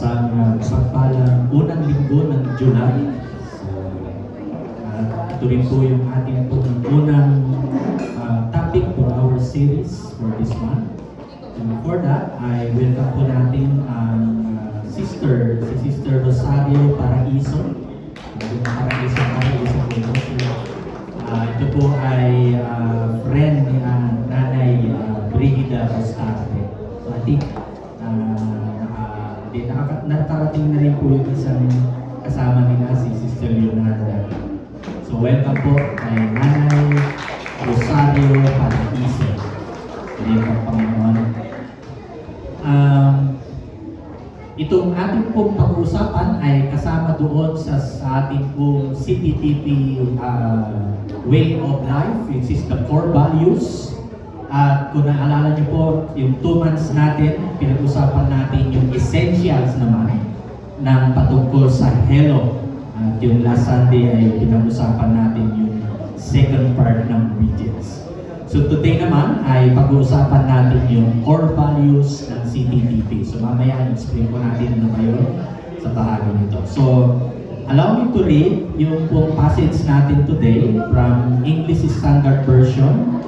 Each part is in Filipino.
isang mapagpalang unang linggo ng July. So, ito rin po yung ating unang topic for our series for this month. And for that, I welcome po natin ang si Sister Rosario Paraiso. Paraiso po ito. Ito po ay friend ni Nanay Brigida Rostarte. So I think nakarating na rin po yung isang kasama nila, si Sister Leonarda. So welcome po kay Nanay Rosario Paraiso. Welcome, Panginoon. Itong ating pong pag-uusapan ay kasama doon sa ating pong CPTP way of life, which is the core values. At kung naalala niyo po, yung 2 months natin, pinag-usapan natin yung essentials naman ng patungkol sa Hello. At yung last Sunday ay pinag-usapan natin yung second part ng obedience. So today naman ay pag-uusapan natin yung core values ng CPTP. So mamaya i-explain ko natin ano ba yun sa bahagi nito. So allow me to read yung pong passage natin today from English Standard Version.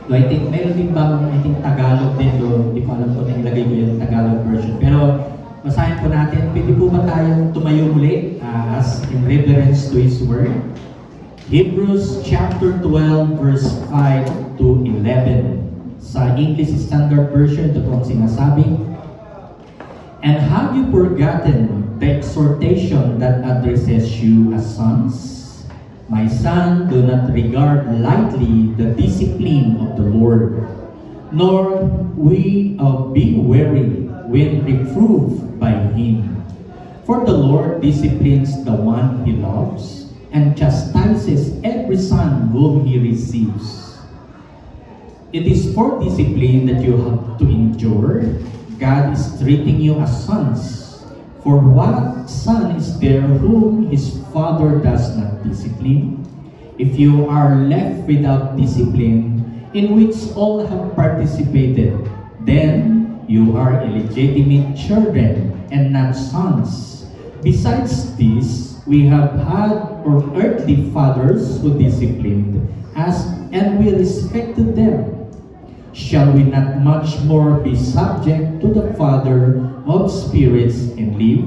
So I think meron din bang Tagalog din doon. Hindi ko alam kung nailagay ko yung Tagalog version. Pero basahin po natin. Pwede po ba tayong tumayo muli as in reverence to His Word? Hebrews chapter 12 verse 5 to 11. Sa English Standard Version, ito po ang sinasabi. And have you forgotten the exhortation that addresses you as sons? My son, do not regard lightly the discipline of the Lord, nor be weary when reproved by Him. For the Lord disciplines the one He loves, and chastises every son whom He receives. It is for discipline that you have to endure. God is treating you as sons. For what son is there whom his father does not discipline? If you are left without discipline, in which all have participated, then you are illegitimate children and not sons. Besides this, we have had our earthly fathers who disciplined us, and we respected them. Shall we not much more be subject to the Father of spirits and live?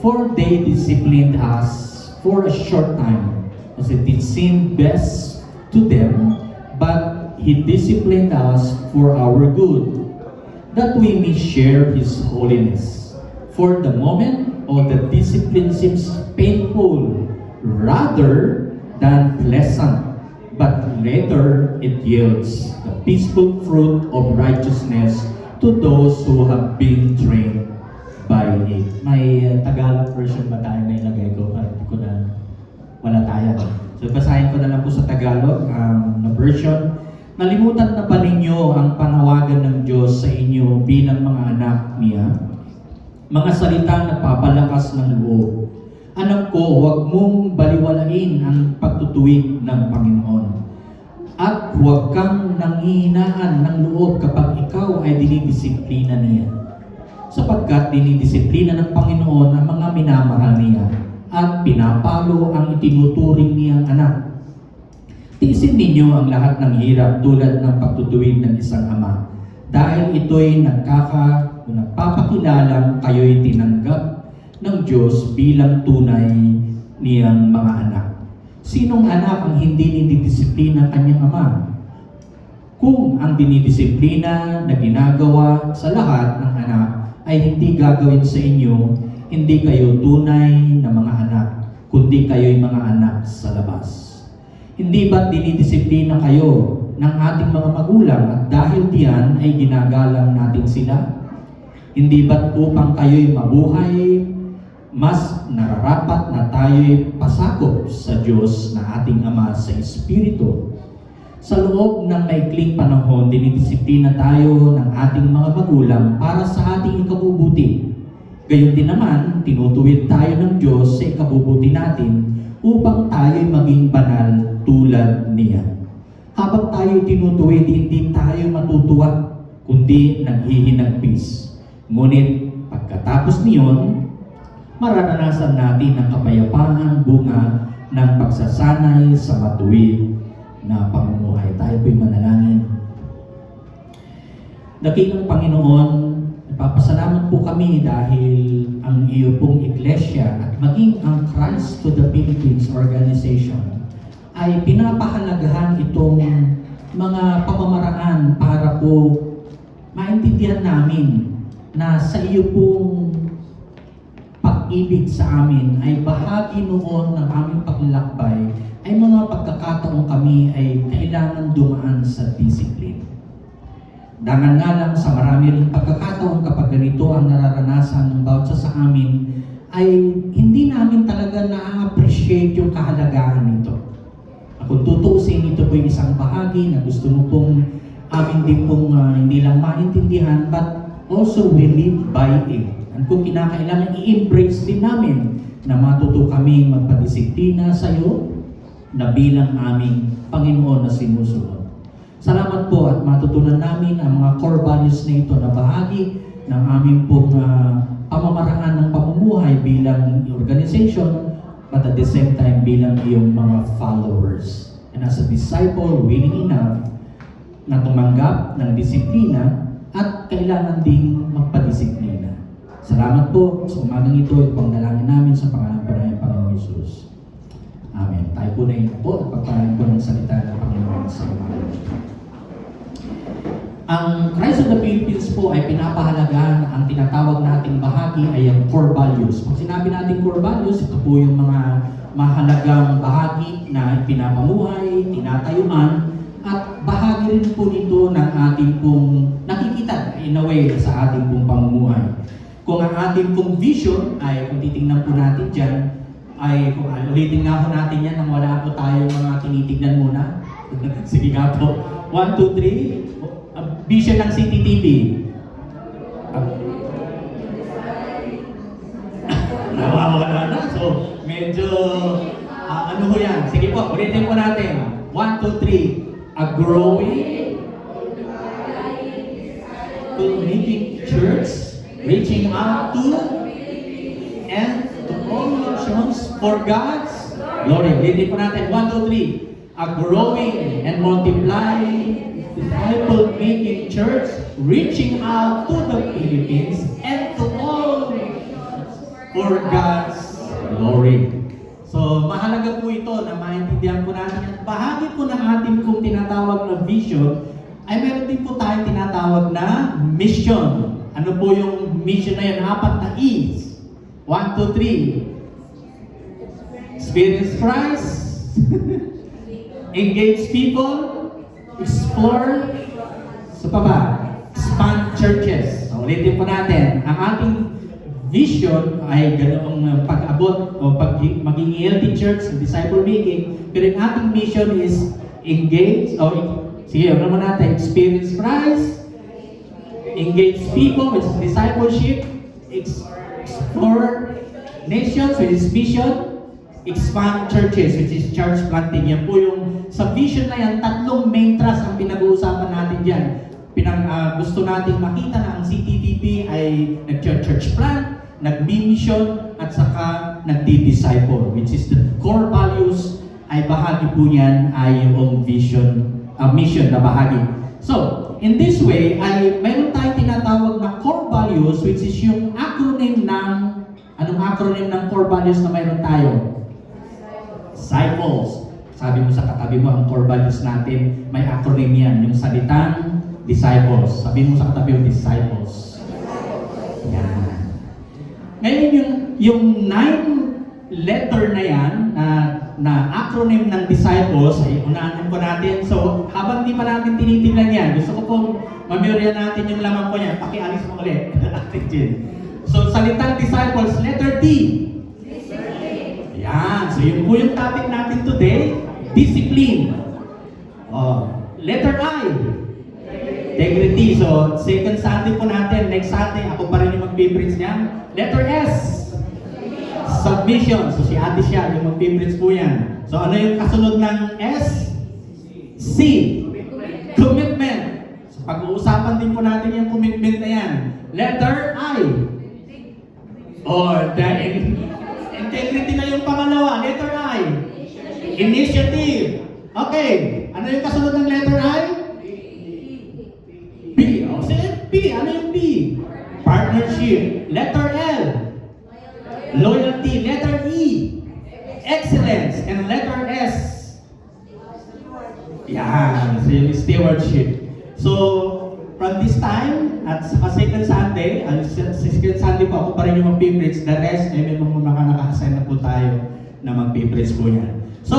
For they disciplined us for a short time, as it seemed best to them, but He disciplined us for our good, that we may share His holiness. For the moment, all the discipline seems painful rather than pleasant, but later it yields the peaceful fruit of righteousness to those who have been trained by it. May Tagalog version ba tayo na ilagay ko? Hindi ko na, wala tayo. So basahin ko na lang po sa Tagalog na version. Nalimutan na ba ninyo ang panawagan ng Diyos sa inyo bilang mga anak niya? Mga salitang nagpapalakas ng loob. Anak ko, huwag mong baliwalain ang pagtutuwid ng Panginoon. At huwag kang nanghihinaan ng loob kapag ikaw ay dinidisiplina niya. Sapagkat dinidisiplina ng Panginoon ang mga minamahal niya at pinapalo ang itinuturing niyang anak. Tiisin ninyo ang lahat ng hirap tulad ng pagtutuwid ng isang ama. Dahil ito'y nagpapakilalang kayo'y tinanggap ng Diyos bilang tunay niyang mga anak. Sinong anak ang hindi dinidisiplina kanyang ama? Kung ang dinidisiplina na ginagawa sa lahat ng anak ay hindi gagawin sa inyo, hindi kayo tunay na mga anak, kundi kayo'y mga anak sa labas. Hindi ba't dinidisiplina kayo ng ating mga magulang at dahil diyan ay ginagalang natin sila? Hindi ba't upang kayo'y mabuhay, mas nararapat na tayo'y pasakop sa Diyos na ating Ama sa Espiritu? Sa loob ng maikling panahon, dinidisiplina tayo ng ating mga magulang para sa ating ikabubuti. Gayon din naman, tinutuwid tayo ng Diyos sa ikabubuti natin upang tayo'y maging banal tulad niya. Habang tayo'y tinutuwid, hindi tayo matutuwa, kundi naghihinagpis. Ngunit Pagkatapos niyon, mararanasan natin ang kapayapaan bunga ng pagsasanay sa matuwid na pamumuhay. Tayo po'y manalangin. Dakilang Panginoon, nagpapasalamat po kami dahil ang iyo pong iglesia at maging ang Christ to the Philippines organization ay pinapahalagahan itong mga pamamaraan para po maintindihan namin na sa iyo pong pag-ibig sa amin ay bahagi noon ng aming paglalakbay ay mga pagkakataong kami ay kailangan dumaan sa disiplina. Dangan nga lang sa marami rin pagkakataon kapag ganito ang nararanasan ng bawat sa amin ay hindi namin talaga na-appreciate yung kahalagahan nito. Kung tutuusin, ito po yung isang bahagi na gusto mo pong amin din pong hindi lang maintindihan but also we live by it. At kung kinakailangan i-embrace din namin na matuto kami magpadisiplina sa iyo na bilang aming Panginoon na sinusunod. Salamat po at matutunan namin ang mga core values na ito na bahagi ng aming pong pamamaraan ng pamumuhay bilang organization but at the same time bilang iyong mga followers. And as a disciple, willing enough na tumanggap ng disiplina at kailangan ding magpadisiplina. Salamat po sa umagang ito at pangalangin namin sa pangalan po ng Panginoon Jesus. Amen. Tayo po na ito po at pagpalain po ng salita ng Panginoon sa umagang ito. Ang Christ of the Philippines po ay pinapahalagahan ang tinatawag nating bahagi ay ang core values. Pag sinabi natin core values, ito po yung mga mahalagang bahagi na pinapamuhay, tinatayuan, at bahagi rin po nito ng ating pong nakikita in a way sa ating pong pamumuhay. Kung ang ating pong vision ay, kung titingnan po natin dyan, ay kung ulitin nga po natin yan nang wala po tayong mga tinitignan muna. Sige nga po. 1, 2, 3. Vision ng CTTV. Nawawala na. So, medyo, ano ho yan? Sige po, ulitin po natin. 1, 2, 3. A growing community church reaching out to and to all nations for God's glory. Ulitin po natin. 1, 2, 3. A growing and multiplying disciple-making church reaching out to the Philippines and to all for God's glory. So, mahalaga po ito na maintindihan po natin at bahagi po ng ating kung tinatawag na vision ay meron din po tayong tinatawag na mission. Ano po yung mission na yun? 4 na E's. 1, 2, 3. Experience Christ. Engage people. Explore. So pa ba? Expand churches. So, ulitin po natin. Ang ating vision ay ganoong pag-abot o maging healthy church, disciple making. Pero yung ating mission is engage, sige, ano naman natin? Experience Christ, engage people with discipleship, explore nations with his mission, expand churches which is church planting. Yan po yung sa vision na yan, 3 main thrust ang pinag-uusapan natin dyan. Gusto nating makita na ang CTTP ay nag-church plant, nag-mission, at saka nagdi-disciple, which is the core values ay bahagi po niyan ay yung vision, mission na bahagi. So, in this way, ay mayroon tayong tinatawag na core values, which is yung acronym ng, anong acronym ng core values na mayroon tayo? Disciples. Sabi mo sa katabi mo, ang core values natin, may acronym yan. Yung salitang disciples. Sabi mo sa katabi mo, disciples. Yan. Ngayon, yung 9 letter na yan, na acronym ng disciples, ay unahan po natin. So, habang di pa natin tinitingnan yan, gusto ko pong mamemorya natin yung laman po yan. Pakialis mo ulit. So, salitang disciples, letter D. Yan. So, yun po yung topic natin today. Discipline. Letter I. Integrity. So, second Sunday po natin. Next Sunday, ako pa rin yung mag-preach niyan. Letter S. Submission. So, si ate siya yung mag-preach po yan. So, ano yung kasunod ng S? C. Commitment. So, pag-uusapan din po natin yung commitment na yan. Letter I. Oh, dahil integrity na yung pangalawa. Letter I. Initiative. Okay. Ano yung kasunod ng letter I? B. O, sige, B. Ano yung B? Partnership. Letter L. Loyalty. Letter E. Excellence. And letter S. Yan. So yung stewardship. So, from this time, at sa second Sunday, sa second Sunday po ako pa rin yung mag-preach. The rest, may mga naka-assign na po tayo na mag-preach po yan. So,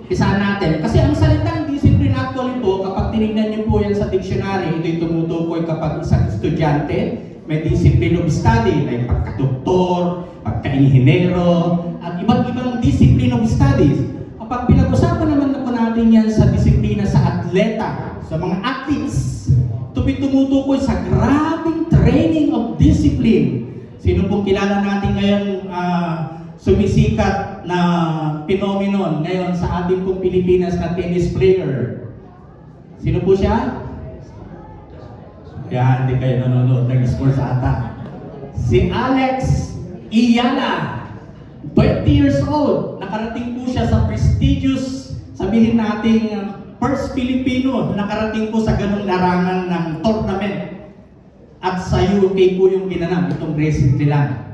isahan natin. Kasi ang salitang discipline actually po, kapag tinignan niyo po yan sa dictionary, ito'y tumutukoy kapag isang estudyante, may discipline of study, like pagka-doktor, pagka-inhinero, at iba't ibang discipline of studies. Kapag pinag-usapan naman na po natin yan sa disiplina sa atleta, sa mga athletes, ito tumutukoy sa grabing training of discipline. Sino pong kilala natin ngayon sumisikat na phenomenon ngayon sa ating pong Pilipinas na tennis player? Sino po siya? Yan, hindi kayo nanonood ng sports ata. Si Alex Iyala, 20 years old. Nakarating po siya sa prestigious, sabihin natin, first Filipino na nakarating po sa ganung larangan ng tournament. At sa UK po yung ginanap, itong recently lang.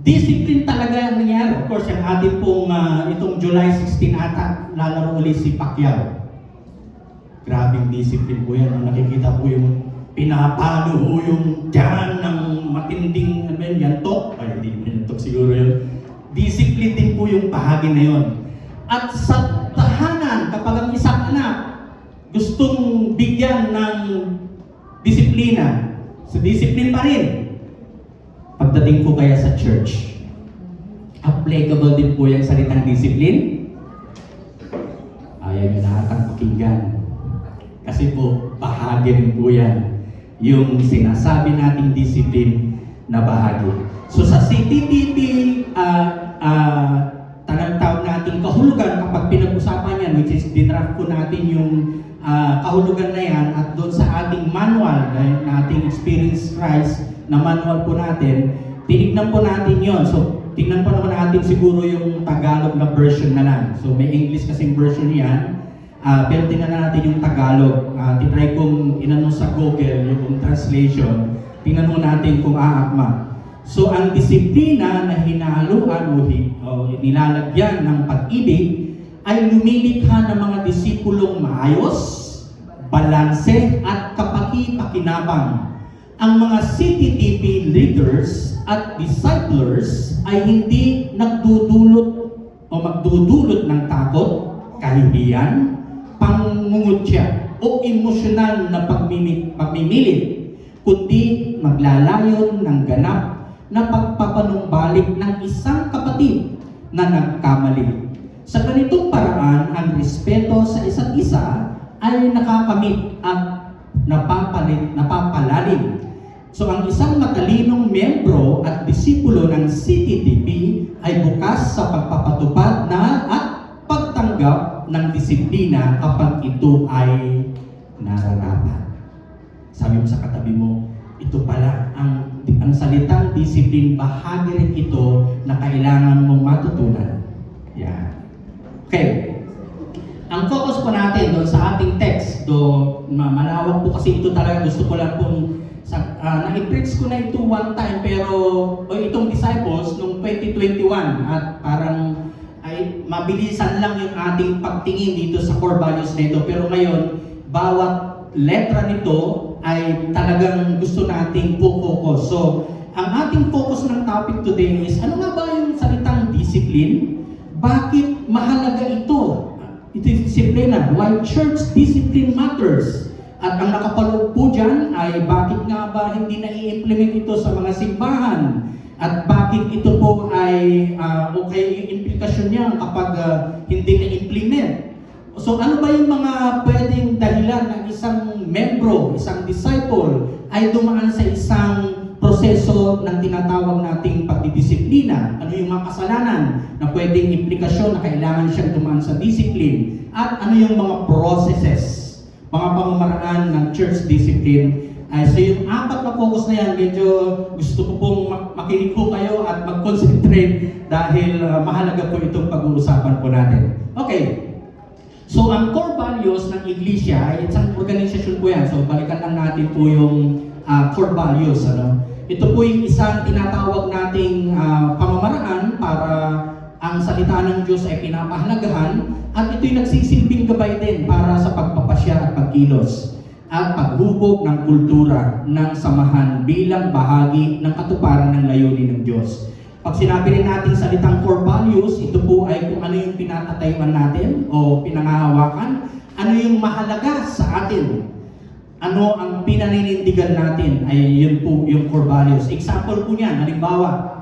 Discipline talaga ang nangyari. Of course, yung atin pong itong July 16 ata, lalaro ulit si Pacquiao. Grabing discipline po yan. Nakikita po yung pinapalo po yung dyan ng matinding yantok. Ay, hindi yantok siguro yun. Discipline din po yung bahagi na yun. At sa tahanan, kapag ang isang anak gustong bigyan ng disiplina, sa discipline pa rin. Pagdating po kaya sa church, applicable din po yung salitang discipline. Ayaw nyo nakakapakinggan. Kasi po, bahagi rin po yan. Yung sinasabi nating discipline na bahagi. So sa CTTP, tawag natin kahulugan kapag pinag-usapan yan, which is dinraft po natin yung kahulugan na yan at doon sa ating manual, na ating Experience Christ na manual po natin, tinignan po natin yon. So, tingnan po naman natin siguro yung Tagalog na version na lang. So, may English kasing version yan. Pero tingnan natin yung Tagalog. Tinry kong inano sa Google yung translation. Tingnan mo natin kung aakma. So, ang disiplina na hinahaluan o nilalagyan ng pag-ibig ay lumilikha ng mga disipulong maayos, balanse at kapaki-pakinabang. Ang mga CTTP leaders at disciplers ay hindi nagdudulot o magdudulot ng takot, kahihiyan, pangungutya o emosyonal na pagmimilit, kundi maglalayon ng ganap na pagpapanumbalik ng isang kapatid na nagkamali. Sa ganitong paraan, ang respeto sa isa't isa ay nakakamit at napapalalim. So ang isang matalinong membro at disipulo ng CTTP ay bukas sa pagpapatupad na at pagtanggap ng disiplina kapag ito ay nararapat. Sabi mo sa katabi mo, ito pala ang salitang discipline, bahagi rin ito na kailangan mong matutunan. Yan. Okay. Ang focus po natin doon sa ating text, malawak po kasi ito talaga, gusto ko lang pong na-preach ko na ito one time, pero itong disciples nung 2021 at parang ay mabilisan lang yung ating pagtingin dito sa core values nito, pero ngayon bawat letra nito ay talagang gusto nating focus. So, ang ating focus ng topic today is ano nga ba yung salitang discipline? Bakit mahalaga ito? Ito is disiplina. Why church discipline matters? At ang nakapaloob po dyan ay bakit nga ba hindi na-i-implement ito sa mga simbahan? At bakit ito po ay okay yung implikasyon niya kapag hindi na-implement? So ano ba yung mga pwedeng dahilan ng isang membro, isang disciple ay dumaan sa isang proseso ng tinatawag nating pagdidisiplina? Ano yung mga kasalanan na pwedeng implikasyon na kailangan siyang dumaan sa discipline? At ano yung mga processes, mga pamamaraan ng church discipline So yung 4 na focus na yan, medyo gusto ko pong makinig po kayo at mag-concentrate dahil mahalaga po itong pag-uusapan po natin. Okay. So ang core values ng Iglesia ay isang organisasyon po yan. So balikan lang natin po yung core values. Ano? Ito po yung isang tinatawag nating pamamaraan para ang salita ng Diyos ay pinapahalagahan at ito'y nagsisilbing gabay din para sa pagpapasya at pagkilos at paghubog ng kultura ng samahan bilang bahagi ng katuparan ng layunin ng Diyos. Pag sinabi rin natin salitang core values, ito po ay kung ano yung pinatatayuan natin o pinangahawakan, ano yung mahalaga sa atin, ano ang pinaninindigan natin, ay yun po yung core values. Example po niyan, halimbawa,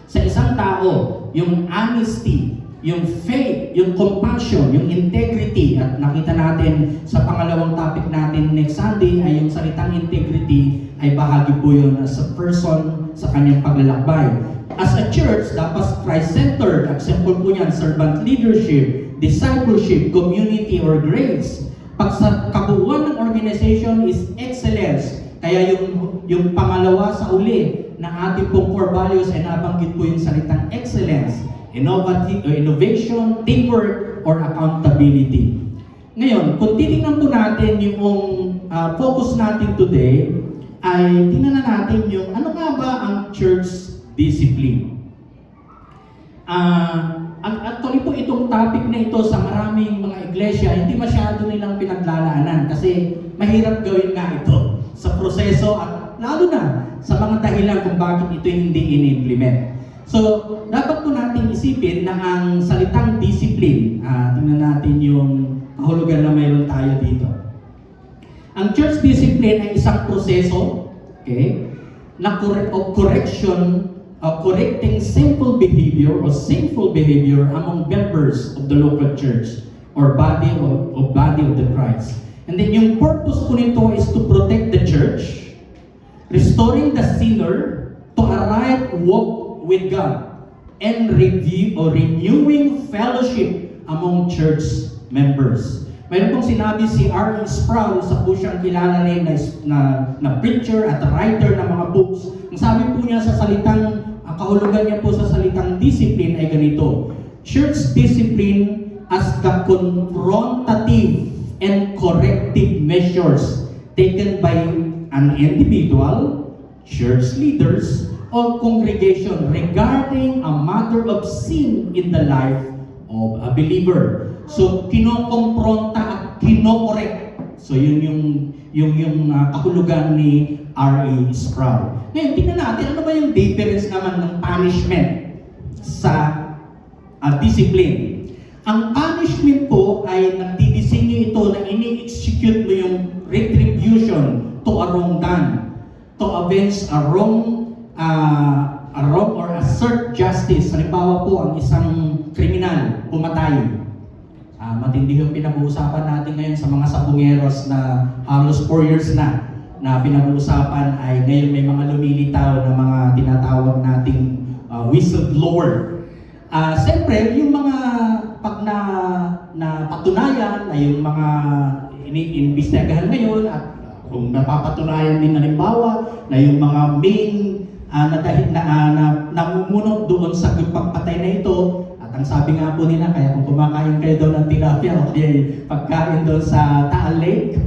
sa isang tao, yung honesty, yung faith, yung compassion, yung integrity, at nakita natin sa pangalawang topic natin next Sunday ay yung salitang integrity ay bahagi po yun as a person sa kanyang paglalakbay. As a church, dapat Christ-centered. Example po niyan, servant leadership, discipleship, community, or grace. Pag sa kabuuan ng organization is excellence. Kaya yung pangalawa sa uli na ating pong core values ay nabanggit po yung salitang excellence, innovation, teamwork, or accountability. Ngayon, kung titingnan po natin yung focus natin today, ay tingnan natin yung ano nga ba ang church discipline. Actually po itong topic na ito sa maraming mga iglesia, hindi masyado nilang pinaglalaanan kasi mahirap gawin nga ito sa proseso at lalo na sa mga dahilan kung bakit ito hindi in-implement. So, dapat po natin isipin na ang salitang discipline, tingnan natin yung kahulugan na mayroon tayo dito. Ang church discipline ay isang proseso, okay, na correcting sinful behavior or sinful behavior among members of the local church or body of the Christ. And then yung purpose po nito is to protect the church, restoring the sinner to a right walk with God, and renewing fellowship among church members. Mayroon pong sinabi si R.E. Sproul, sa po siyang kilala rin na preacher at writer ng mga books. Ang sabi po niya sa salitang, kahulugan niya po sa salitang discipline ay ganito: church discipline as the confrontative and corrective measures taken by an individual, church leaders, or congregation regarding a matter of sin in the life of a believer. So, kinokompronta at kinokorek. So, yun yung kahulugan ni R.E. Sproul. Ngayon, tingnan natin, ano ba yung difference naman ng punishment sa discipline? Ang punishment po ay nagdidisenyo ito na ini-execute mo yung retribution to a wrong done, to avenge a wrong or assert justice. Halimbawa po, ang isang kriminal pumatay. Matindi yung pinag-uusapan natin ngayon sa mga sabungeros na halos 4 years na pinag-uusapan ay ngayon may mga lumilitaw na mga tinatawag nating whistleblower. Siyempre, yung mga pag na patunayan na yung mga iniimbestigahan ngayon at kung napapatunayan din halimbawa na yung mga main namumuno doon sa pagpatay na ito. At ang sabi nga po nila, kaya kung kumakain kayo doon ng tilapia o pagkain doon sa Taal Lake,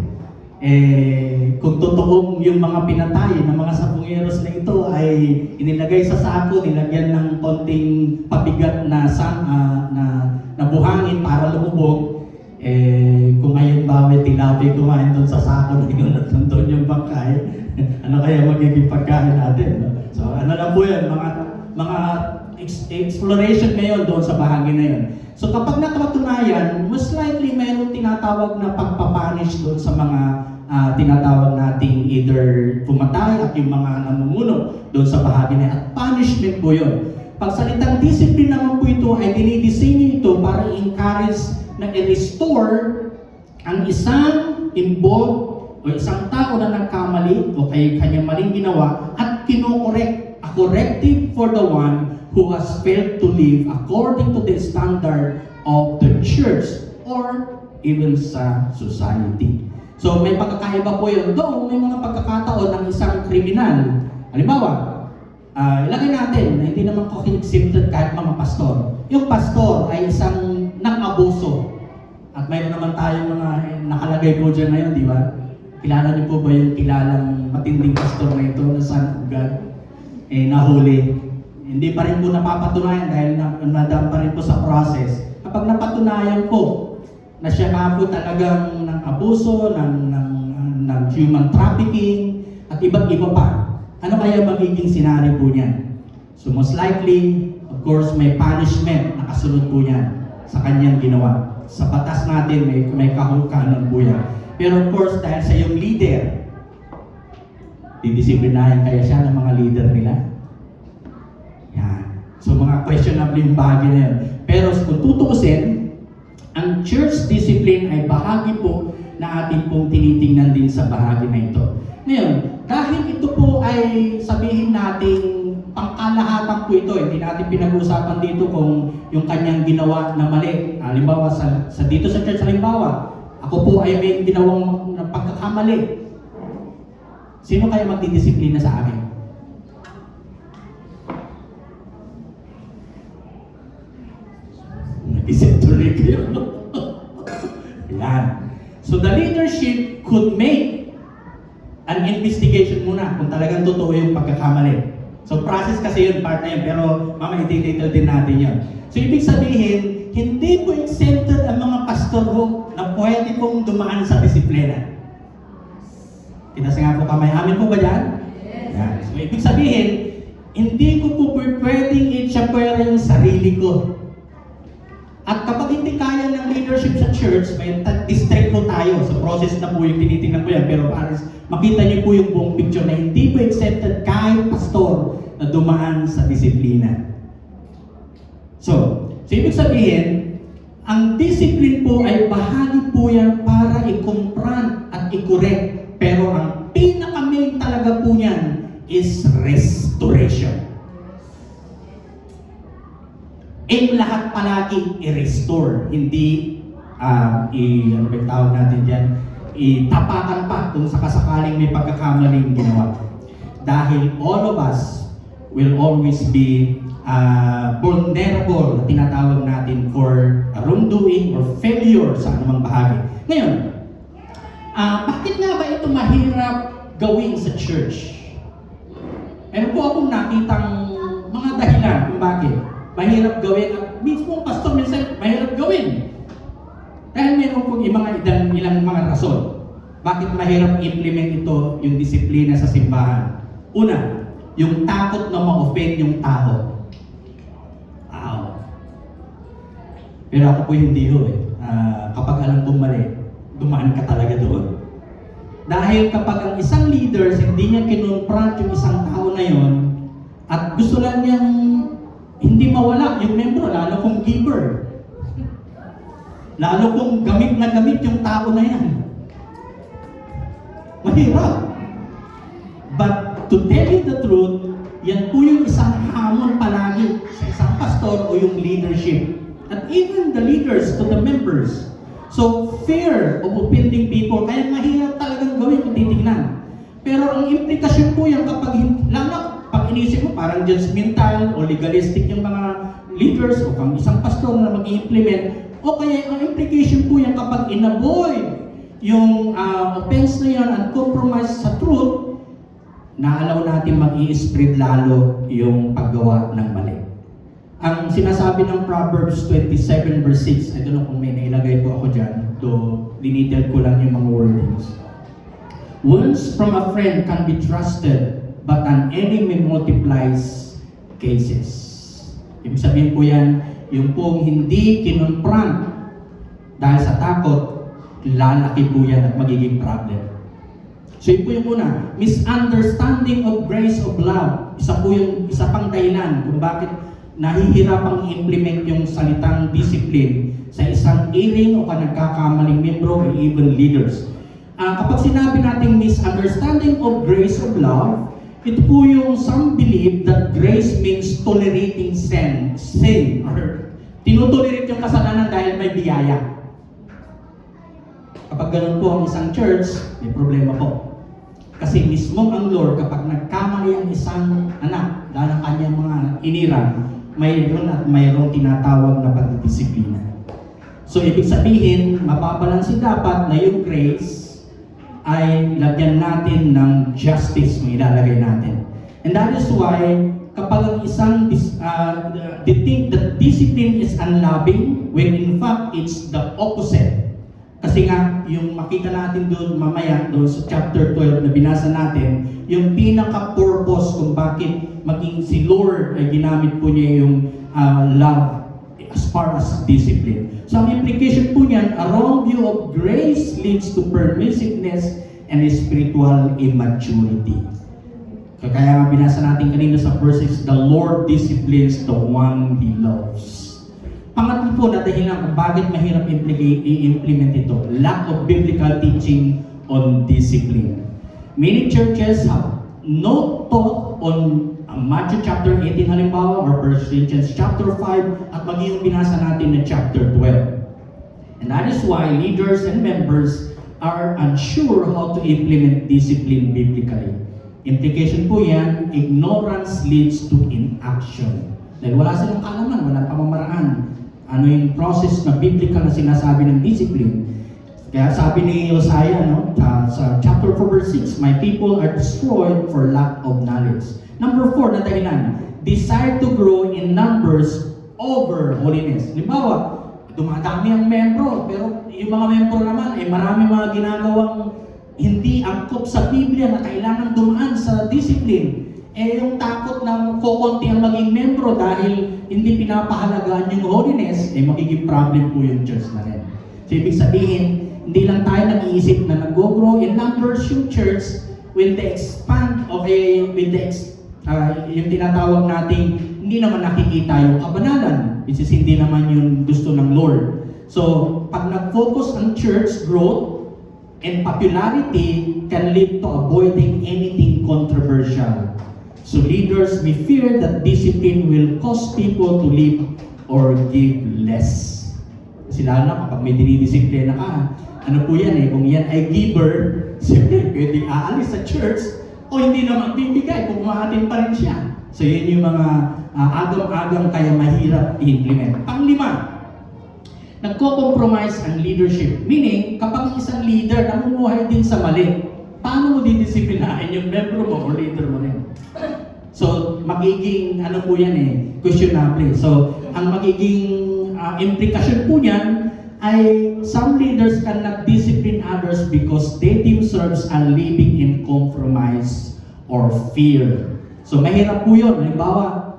kung totoong yung mga pinatay ng mga sabungeros na ito ay inilagay sa sako, nilagyan ng konting pabigat na buhangin para lumubog, kung ngayon ba may tilapia kumain doon sa sako na yun at doon yung bangkay, ano kaya magiging pagkain natin? So ano lang po yan, mga exploration ngayon doon sa bahagi na yun. So kapag napatunayan, most likely mayroong tinatawag na pagpapanish doon sa mga tinatawag nating either pumatay at yung mga namumuno doon sa bahagi na yun. At punishment po yun. Pag salitang discipline naman po ito ay dinidisenyo ito para i-encourage na i-restore ang isang involved o isang tao na nagkamali o kanyang maling ginawa at kinokorek, a corrective for the one who has failed to live according to the standard of the church or even sa society. So may pagkakaiba po yun. Though may mga pagkakataon ng isang kriminal. Halimbawa, ilagay natin na hindi naman exempted kahit mga pastor. Yung pastor ay isang nang-abuso. At mayroon naman tayong mga nakalagay po dyan ngayon, di ba? Kilala niyo po ba yung kilalang matinding pastor na ito na Son of God? Nahuli. Hindi pa rin po napapatunayan dahil nadaan pa rin po sa process. Kapag napatunayan po na siya nga po talagang ng abuso, ng human trafficking, at iba't iba pa, ano kaya magiging senaryo po niyan? So most likely, of course, may punishment na kasunod po niyan sa kanyang ginawa. Sa batas natin, may kahulugan po yan. Pero of course, dahil sa yung leader, didisiplinahin kaya siya ng mga leader nila? Yan. So mga questionable yung bahagi na yun. Pero kung tutuusin, ang church discipline ay bahagi po na atin pong tinitingnan din sa bahagi na ito. Ngayon, dahil ito po ay sabihin natin pangkalahatan po ito, hindi natin pinag-uusapan dito kung yung kanyang ginawa na mali. Halimbawa, dito sa church, halimbawa, ako po ay may ginawang pagkakamali. Sino kaya magdidisiplina sa akin? Nag-isip tuloy kayo. Yan. So the leadership could make an investigation muna kung talagang totoo yung pagkakamali. So process kasi yun, part na yun, pero mamaya i-detail din natin yun. So ibig sabihin, hindi po exempted ang mga pastor ho na pwede pong dumaan sa disiplina. Kita sa nga po kamay, amin po ba dyan? Yes. Yan. So ibig sabihin, hindi ko po pwedeng i-chapera yung sarili ko. At kapag hindi kaya ng leadership sa church, may district po tayo. So process na po yung tinitingnan ko yan. Pero para makita niyo po yung buong picture na hindi po accepted kahit pastor na dumaan sa disiplina. So ibig sabihin, ang discipline po ay bahagi po yan para i-confront at i-correct. Pero ang pinaka-main talaga po niyan is restoration. In lahat palagi i-restore, hindi ano ba tawag natin dyan, itapakan pa kung sakasakaling may pagkakamaling ginawa. Dahil all of us will always be vulnerable na tinatawag natin for wrongdoing or failure sa anumang bahagi. Ngayon, bakit nga ba ito mahirap gawin sa church? Meron po akong nakitang mga dahilan kung bakit mahirap gawin at mismo pastor minsan mahirap gawin. Dahil meron pong ilang mga rason. Bakit mahirap implement ito yung disiplina sa simbahan? Una, yung takot na ma-offend yung tao. Pero ako po hindi ho eh. Kapag alam kong mali, dumaan ka talaga doon. Dahil kapag ang isang leader, hindi niya kinonfront yung isang tao na yon at gusto lang niyang hindi mawala yung membro, lalo kung giver. Lalo kung gamit na gamit yung tao na yan. Mahirap. But to tell you the truth, yan po yung isang hamon palagi sa isang pastor o yung leadership. At even the leaders to the members. So, fear of offending people, kaya mahirap talagang gawin kung titignan. Pero ang implikasyon po yan kapag, lalo pag inisip mo, parang judgmental o legalistic yung mga leaders o kang isang pastor na mag-i-implement, o kaya ang implication po yan kapag in-avoid yung offense na yan and compromise sa truth, naalaw natin mag-i-spread lalo yung paggawa ng mali. Ang sinasabi ng Proverbs 27 verse 6, I don't know kung may nailagay po ako dyan, though dinitel ko lang yung mga wordings. Words from a friend can be trusted, but an enemy multiplies cases. Ibig sabihin po yan, yung pong hindi kinonfront dahil sa takot, lalaki po yan at magiging problem. So yun po yung una, misunderstanding of grace of love. Isa pang dahilan kung bakit nahihirapang i-implement yung salitang discipline sa isang iring o nagkakamaling membro or even leaders. Kapag sinabi natin misunderstanding of grace of love, ito po yung some believe that grace means tolerating sin or tinutolerate yung kasalanan dahil may biyaya. Kapag kapag ganun po ang isang church, may problema po. Kasi mismo ang Lord, kapag nagkamali ang isang anak dahil ang kanyang mga inirang, mayroon at mayroong tinatawag na pagdidisiplina. So, ibig sabihin, mababalansin dapat na yung grace ay lagyan natin ng justice na ilalagay natin. And that is why, kapag ang isang they think that discipline is unloving, when in fact, it's the opposite. Kasi nga, yung makita natin doon mamaya, doon sa chapter 12 na binasa natin, yung pinaka-purpose kung bakit maging si Lord ay ginamit po niya yung love as far as discipline. So ang implication po niyan, a wrong view of grace leads to permissiveness and spiritual immaturity. Kaya nga binasa natin kanina sa verses, the Lord disciplines the one He loves. Pangatlo po na dahilan kung bakit mahirap i-implement ito, lack of biblical teaching on discipline. Many churches have no talk on Matthew chapter 18 halimbawa or 1 Corinthians chapter 5 at maging yung binasa natin na chapter 12. And that is why leaders and members are unsure how to implement discipline biblically. Implication po yan, ignorance leads to inaction. Dahil wala silang kaalaman, walang pamamaraan. Ano yung process na biblical na sinasabi ng discipline. Kaya sabi ni Hosea sa chapter 4 verse 6, my people are destroyed for lack of knowledge. Number 4 na dahilan, desire to grow in numbers over holiness. Halimbawa, dumadami ang membro, pero yung mga membro naman ay marami mga ginagawang hindi angkop sa Biblia na kailangan dumaan sa discipline. Yung takot na kukunti ang maging membro dahil hindi pinapahalagaan yung holiness, magiging problem po yung church na rin. So, ibig sabihin, hindi lang tayo nag-iisip na nag-grow in numbers yung church with the expand of yung tinatawag nating hindi naman nakikita yung kabanalan, which is hindi naman yung gusto ng Lord. So, pag nag-focus ang church growth, and popularity can lead to avoiding anything controversial. So leaders may fear that discipline will cause people to live or give less. Kasi lalo na kapag may dinidisiplina ka, ano po yan kung yan ay giver, siyempre pwedeng aalis sa church o hindi naman bibigay kung maatin pa rin siya. So yun yung mga agam-agam kaya mahirap i-implement. Panglima, nagko-compromise ang leadership. Meaning, kapag isang leader namumuhay din sa mali, paano mo didisiplinahin yung member mo o leader mo rin? So, magiging, po yan questionable. So, ang magiging implikasyon po niyan ay some leaders cannot discipline others because they themselves are living in compromise or fear. So, mahirap po yun. Halimbawa,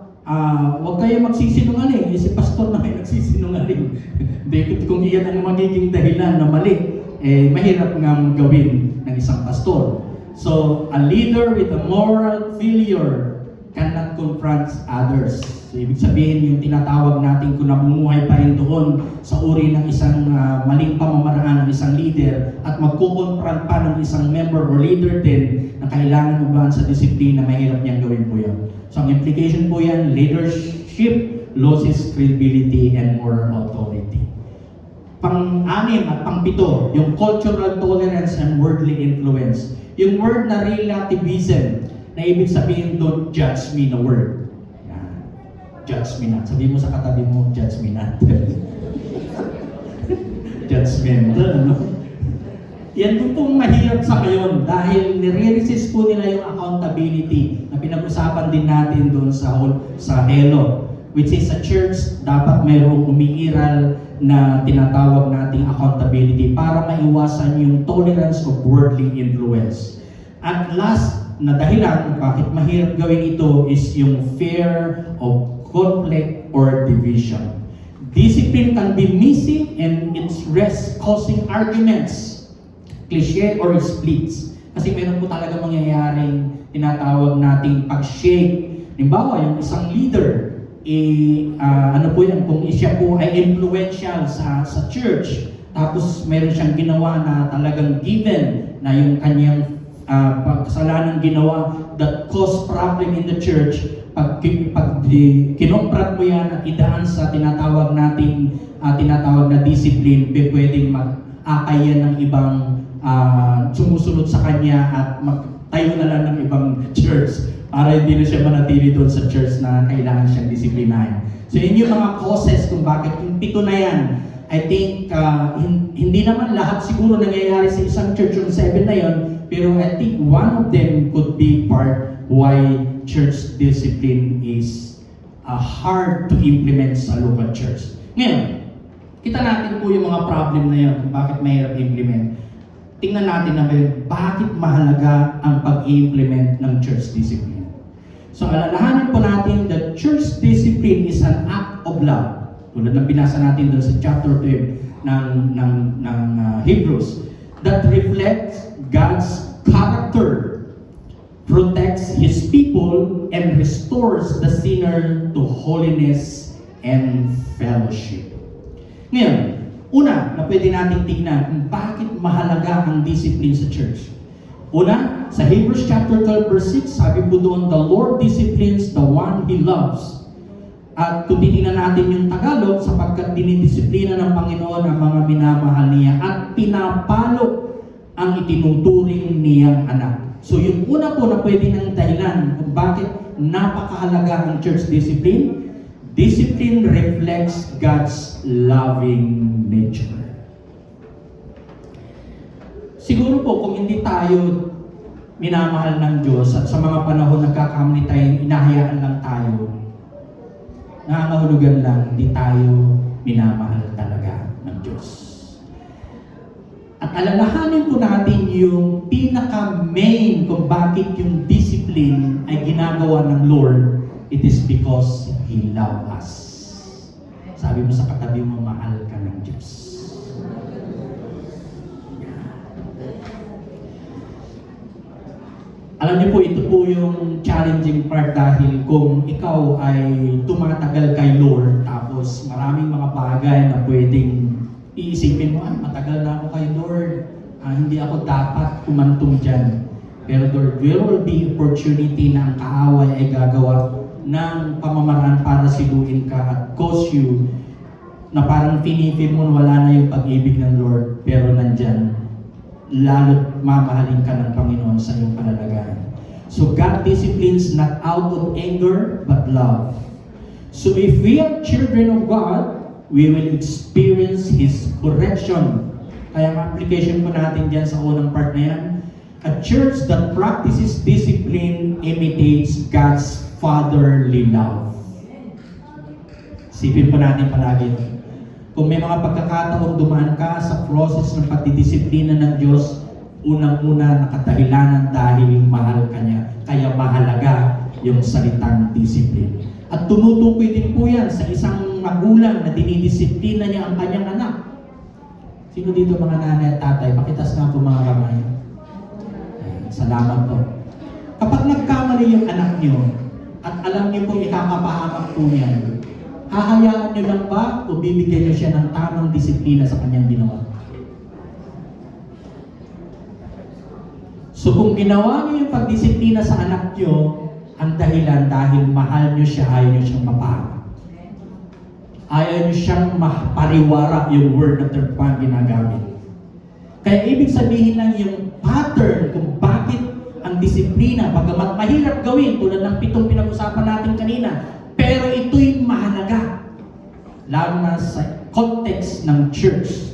huwag kayo magsisinungaling. Si pastor na may nagsisinungaling. Kung iyan ang magiging dahilan na mali, mahirap nga gawin ng isang pastor. So, a leader with a moral failure cannot confront others. So, ibig sabihin, yung tinatawag natin kung namumuhay pa rin doon sa uri ng isang maling pamamaraan ng isang leader at magkukonfront pa ng isang member or leader din na kailangan mabahan sa disiplina, mahirap niyang gawin po yan. So, ang implication po yan, leadership loses credibility and moral authority. Pang-anim at pang-pito, yung cultural tolerance and worldly influence. Yung word na relativism, na ibig sabihin don't judge me na word. Yan. Judge me not. Sabihin mo sa katabi mo, judge me not. Judgmental, ano? Yan po pong mahirap sa ngayon dahil nire-resist po nila yung accountability na pinag-usapan din natin doon sa Hello, which is sa church, dapat mayroong umiiral na tinatawag nating accountability para maiwasan yung tolerance of worldly influence. At last na dahilan bakit mahirap gawin ito is yung fear of conflict or division. Discipline can be missing and its rest causing arguments, cliche or splits. Kasi meron po talaga mangyayaring tinatawag nating pag-shake. Halimbawa, yung isang leader, kung siya po ay influential sa church, tapos meron siyang ginawa na talagang given na yung kanyang kasalanan ginawa that cause problem in the church, pag kinomprat mo yan at idaan sa tinatawag na discipline, pwedeng akay yan ng ibang sumusunod sa kanya at magtayo na lang ng ibang church para hindi na siya manatili doon sa church na kailangan siyang disiplinahin. So yun yung mga causes kung bakit yung 7 na yan. I think hindi naman lahat siguro nangyayari sa isang church yung 7 na yon, pero I think one of them could be part why church discipline is hard to implement sa local church. Ngayon, kita natin po yung mga problem na yun kung bakit mahirap implement. Tingnan natin na bakit mahalaga ang pag-implement ng church discipline. So alalahanin po natin that church discipline is an act of love. Tulad ng binasa natin doon sa chapter 12 ng Hebrews, that reflects God's character, protects His people, and restores the sinner to holiness and fellowship. Ngayon, una na pwede natin tingnan kung bakit mahalaga ang discipline sa church. Una, sa Hebrews chapter 12 verse 6, sabi po doon, the Lord disciplines the one He loves. At kung titingnan natin yung Tagalog, sapagkat dinidisiplina ng Panginoon ang mga minamahal niya at pinapalo ang itinuturing niyang anak. So yung una po na pwede ng dahilan kung bakit napakahalaga ang church discipline, discipline reflects God's loving nature. Siguro po kung hindi tayo minamahal ng Diyos at sa mga panahon nagkakamali tayo, inahayaan lang tayo, nangangahulugan lang, hindi tayo minamahal talaga ng Diyos. At alalahanin po natin yung pinaka-main kung bakit yung discipline ay ginagawa ng Lord. It is because He loves us. Sabi mo sa katabi mo, mahal ka ng Diyos. Alam niyo po, ito po yung challenging part dahil kung ikaw ay tumatagal kay Lord, tapos maraming mga bagay na pwedeng iisipin mo, matagal na ako kay Lord, hindi ako dapat kumantong dyan. Pero there will be opportunity na ang kaaway ay gagawa ng pamamaraan para siluin ka at cause you na parang pinipin mo wala na yung pag-ibig ng Lord, pero nandyan lalo't mamahalin ka ng Panginoon sa iyong panalagayan. So God disciplines not out of anger, but love. So if we are children of God, we will experience His correction. Kaya ang application po natin dyan sa unang part na yan, a church that practices discipline imitates God's fatherly love. Sipin po natin palagi. Kung may mga pagkakataong dumaan ka sa process ng pagdidisiplina ng Diyos, unang-una nakadahilanan dahil mahal ka niya. Kaya mahalaga yung salitang discipline. At tumutukoy din po yan sa isang magulang na dinidisiplina niya ang kanyang anak. Sino dito mga nanay at tatay? Pakitas nga po mga kamay. Salamat po. Kapag nagkamali yung anak niyo, at alam niyo po ikakapahamak po niyan, hahayaan niyo lang ba o bibigyan niyo siya ng tamang disiplina sa kanyang ginawa? So kung ginawa niyo yung pagdisiplina sa anak niyo, ang dahilan dahil mahal niyo siya, ayaw niyo siyang mapahamak. Ayaw niyo siyang mapariwara yung word na terpang ginagamit. Kaya ibig sabihin lang yung pattern kung bakit ang disiplina, bagamat mahirap gawin, tulad ng 7 pinag-usapan natin kanina, pero ito'y mahalaga. Lalo na sa context ng church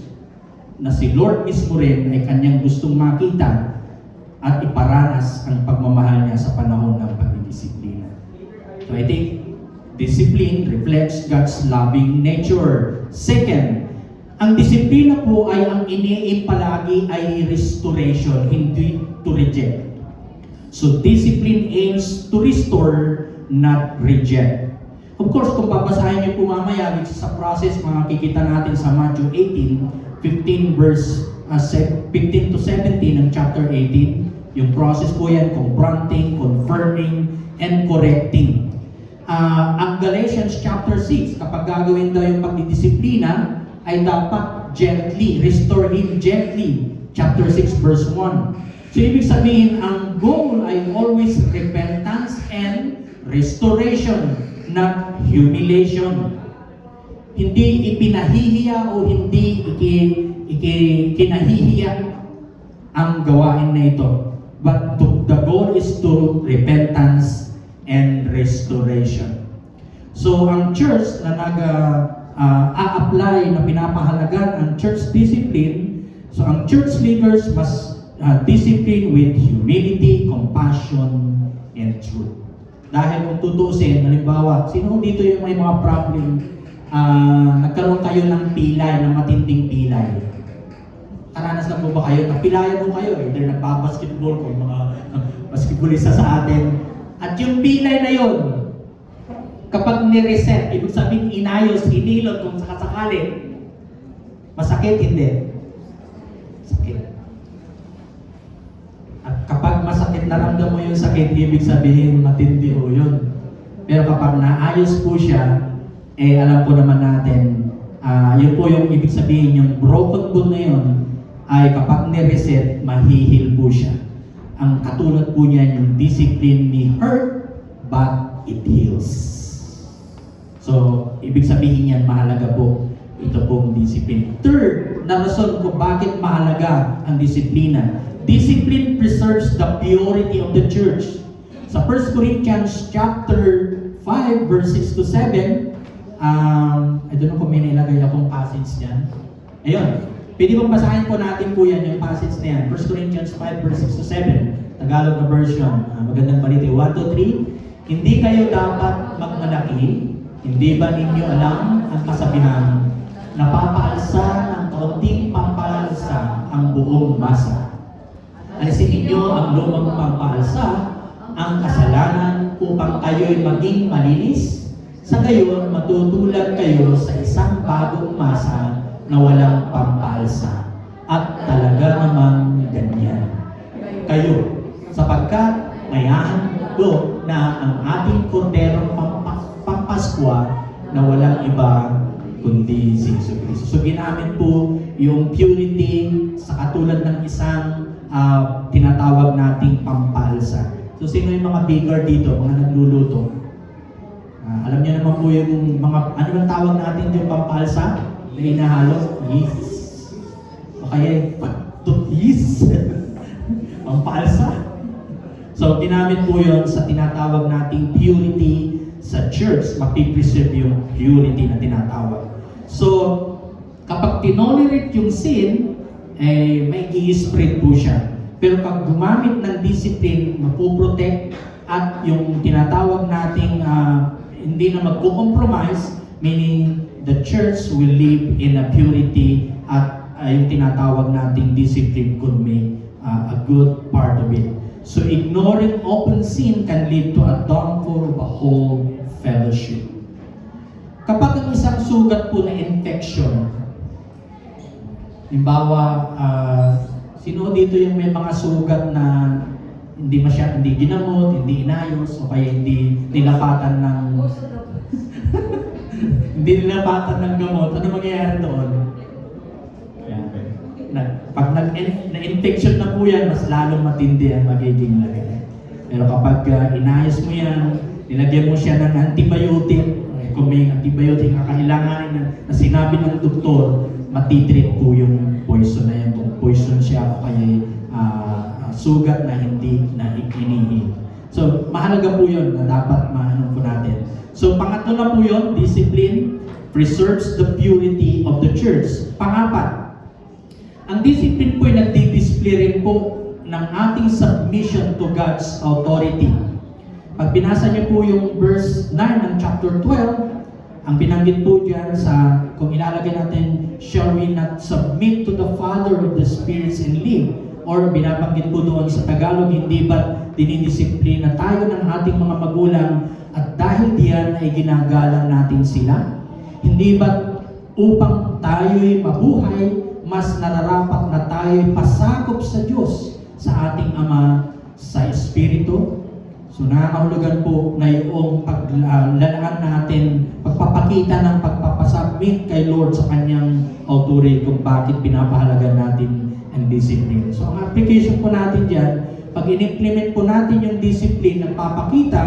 na si Lord mismo rin ay kanyang gustong makita at iparanas ang pagmamahal niya sa panahon ng pagdidisiplina. So I think discipline reflects God's loving nature. Second, ang disiplina po ay ang iniaim palagi ay restoration, hindi to reject. So discipline aims to restore, not reject. Of course, kung babasahin niyo po mamaya sa process, makikita natin sa Matthew 18, 15 verse 15 to 17 ng chapter 18. Yung process po yan, confronting, confirming, and correcting. Ang Galatians chapter 6, kapag gagawin daw yung pagdidisiplina, ay dapat gently, restore him gently. Chapter 6 verse 1. So ibig sabihin, ang goal ay always repentance and restoration, not humiliation. Hindi ipinahihiya o hindi kinahihiya ang gawain na ito. But the goal is to repentance and restoration. So ang church na a-apply na pinapahalagan ang church discipline, so ang church leaders must discipline with humility, compassion, and truth. Dahil kung tutusin, halimbawa, sino dito yung may mga problem, nagkaroon kayo ng pilay, ng matinding pilay? Karanas na po ba kayo? Napilayan mo kayo, either nagbabasketball kung mga basketballista sa atin. At yung pilay na yon, kapag ni-reset, ibig sabihin inayos, hinilot kung sakasakali, masakit, hindi? Sakit. At kapag masakit, naramdam mo yung sakit, ibig sabihin matindi ho yun. Pero kapag naayos po siya, alam po naman natin, yun po yung ibig sabihin, yung broken bone na yun, ay kapag ni-reset, mahihil po siya. Ang katulad po niya, yung discipline ni hurt, but it heals. So, ibig sabihin yan, mahalaga po ito pong discipline. Third, na rason kung bakit mahalaga ang disiplina. Discipline preserves the purity of the church. Sa 1 Corinthians chapter 5, verse 6 to 7, I don't know kung may nilagay akong passage dyan. Ayun. Pwede bang basahin po natin po yan, yung passage na yan. 1 Corinthians 5, verse 6 to 7. Tagalog na version. Magandang balita. 1, 2, 3. Hindi kayo dapat magmalaki. Hindi ba ninyo alam ang kasabihan? Napapaalsa ng kaunting pampaalsa ang buong masa. Alisin ninyo ang lumang pampaalsa, ang kasalanan upang kayo'y maging malinis. Sa gayon, matutulad kayo sa isang bagong masa na walang pampaalsa. At talaga namang ganyan. Kayo, sapagkat may handog na ang ating korderong pampaskwa na walang iba kundi si Jesucristo. So ginamit po yung purity sa katulad ng isang tinatawag nating pampalsa. So sino yung mga baker dito, mga nagluluto? Alam niyo naman po yung mga, ano bang tawag natin yung pampalsa? Na inahalo? Yeast. O kaya yeast. Pampalsa. So ginamit po yun sa tinatawag nating purity sa church, mapipreserve yung purity na tinatawag. So, kapag tinolerate yung sin, may i-spread po siya. Pero pag gumamit ng discipline, mapoprotect at yung tinatawag nating hindi na magko-compromise, meaning the church will live in a purity at yung tinatawag nating discipline could make a good part of it. So ignoring open sin can lead to a downfall of a whole fellowship. Kapag ang isang sugat po na infection, halimbawa, sino dito yung may mga sugat na hindi ginamot, hindi inayos, o kaya hindi nilapatan ng hindi nilapatan ng gamot, ano mangyayari doon? Pag na-infection na po yan, mas lalong matindi ang magiging lagay. Pero kapag inayos mo yan, nilagyan mo siya ng antibiotic, kung may antibiotic na kailanganin na sinabi ng doktor, matitreat po yung poison na yan. Kung poison siya o kaya sugat na hindi na inihil. So, mahalaga po yun na dapat maano po natin. So, pangatlo na po yun, discipline preserves the purity of the church. Pangapat, ang discipline po ay nagdi-display rin po ng ating submission to God's authority. Pag binasa niyo po yung verse 9 ng chapter 12, ang binanggit po dyan sa, kung ilalagay natin, shall we not submit to the Father of the spirits and live? Or binabanggit po doon sa Tagalog, hindi ba dinidisiplina tayo ng ating mga magulang at dahil diyan ay ginagalang natin sila? Hindi ba upang tayo'y mabuhay, mas nararapat na tayo'y pasakop sa Diyos, sa ating Ama, sa Espiritu? So nakakahulugan po na yung paglalaan natin, pagpapakita ng pagpapasubmit kay Lord sa Kanyang authority kung bakit pinapahalagan natin ang discipline. So ang application po natin dyan, pag in-implement po natin yung discipline, nagpapakita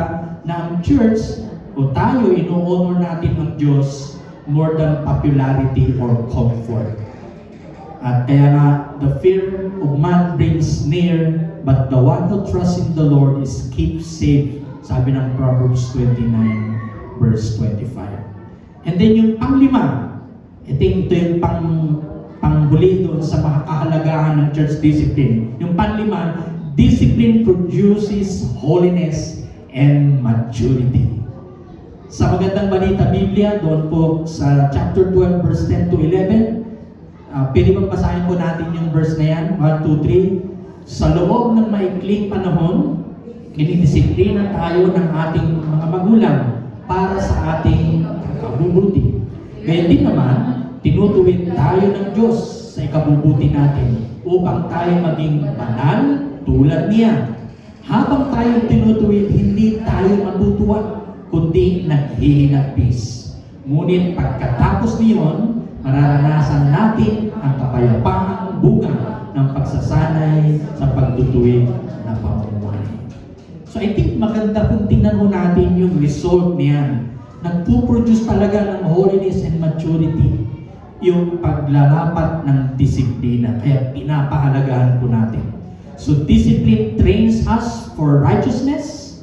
na ang church o tayo, ino-honor natin ang Diyos more than popularity or comfort. At kaya nga, the fear of man brings near, but the one who trusts in the Lord is kept safe. Sabi ng Proverbs 29, verse 25. And then yung panglima, ito yung panghuli doon sa makahalagahan ng church discipline. Yung panglima, discipline produces holiness and maturity. Sa magandang balita Biblia, doon po sa chapter 12, verse 10 to 11, pwede bang basahin po natin yung verse na yan? 1, 2, 3. Sa loob ng maikling panahon, kinidisiplina tayo ng ating mga magulang para sa ating kabubuti. Kaya din naman, tinutuwid tayo ng Diyos sa ikabubuti natin upang tayo maging banal tulad niya. Habang tayo tinutuwid, hindi tayo matutuwa, kundi naghihinagpis. Ngunit pagkatapos niyon, mararanasan natin ang kapayapaang bunga ng pagsasanay sa pagtutuwid na pamumuhay. So I think maganda kung tingnan mo natin yung result niyan. Nagpuproduce talaga ng holiness and maturity yung paglalapat ng disiplina. Kaya pinapahalagahan po natin. So discipline trains us for righteousness.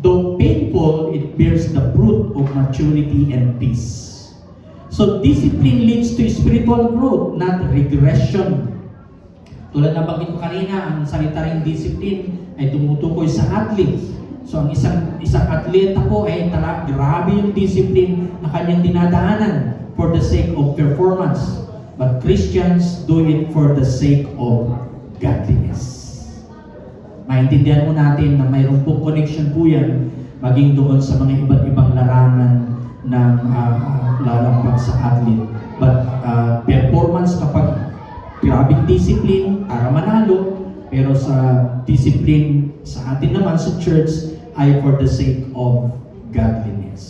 Though painful, it bears the fruit of maturity and peace. So discipline leads to spiritual growth, not regression. Tulad na banggit ko kanina, ang salita ring discipline ay tumutukoy sa athlete. So ang isang atleta po ay grabe yung discipline na kanyang dinadaanan for the sake of performance. But Christians do it for the sake of godliness. Maintindihan mo natin na mayroon po connection po yan maging doon sa mga iba't ibang larangan ng lalampas sa athlete. But performance kapag grabing discipline para manalo, pero sa discipline sa atin naman sa church ay for the sake of godliness.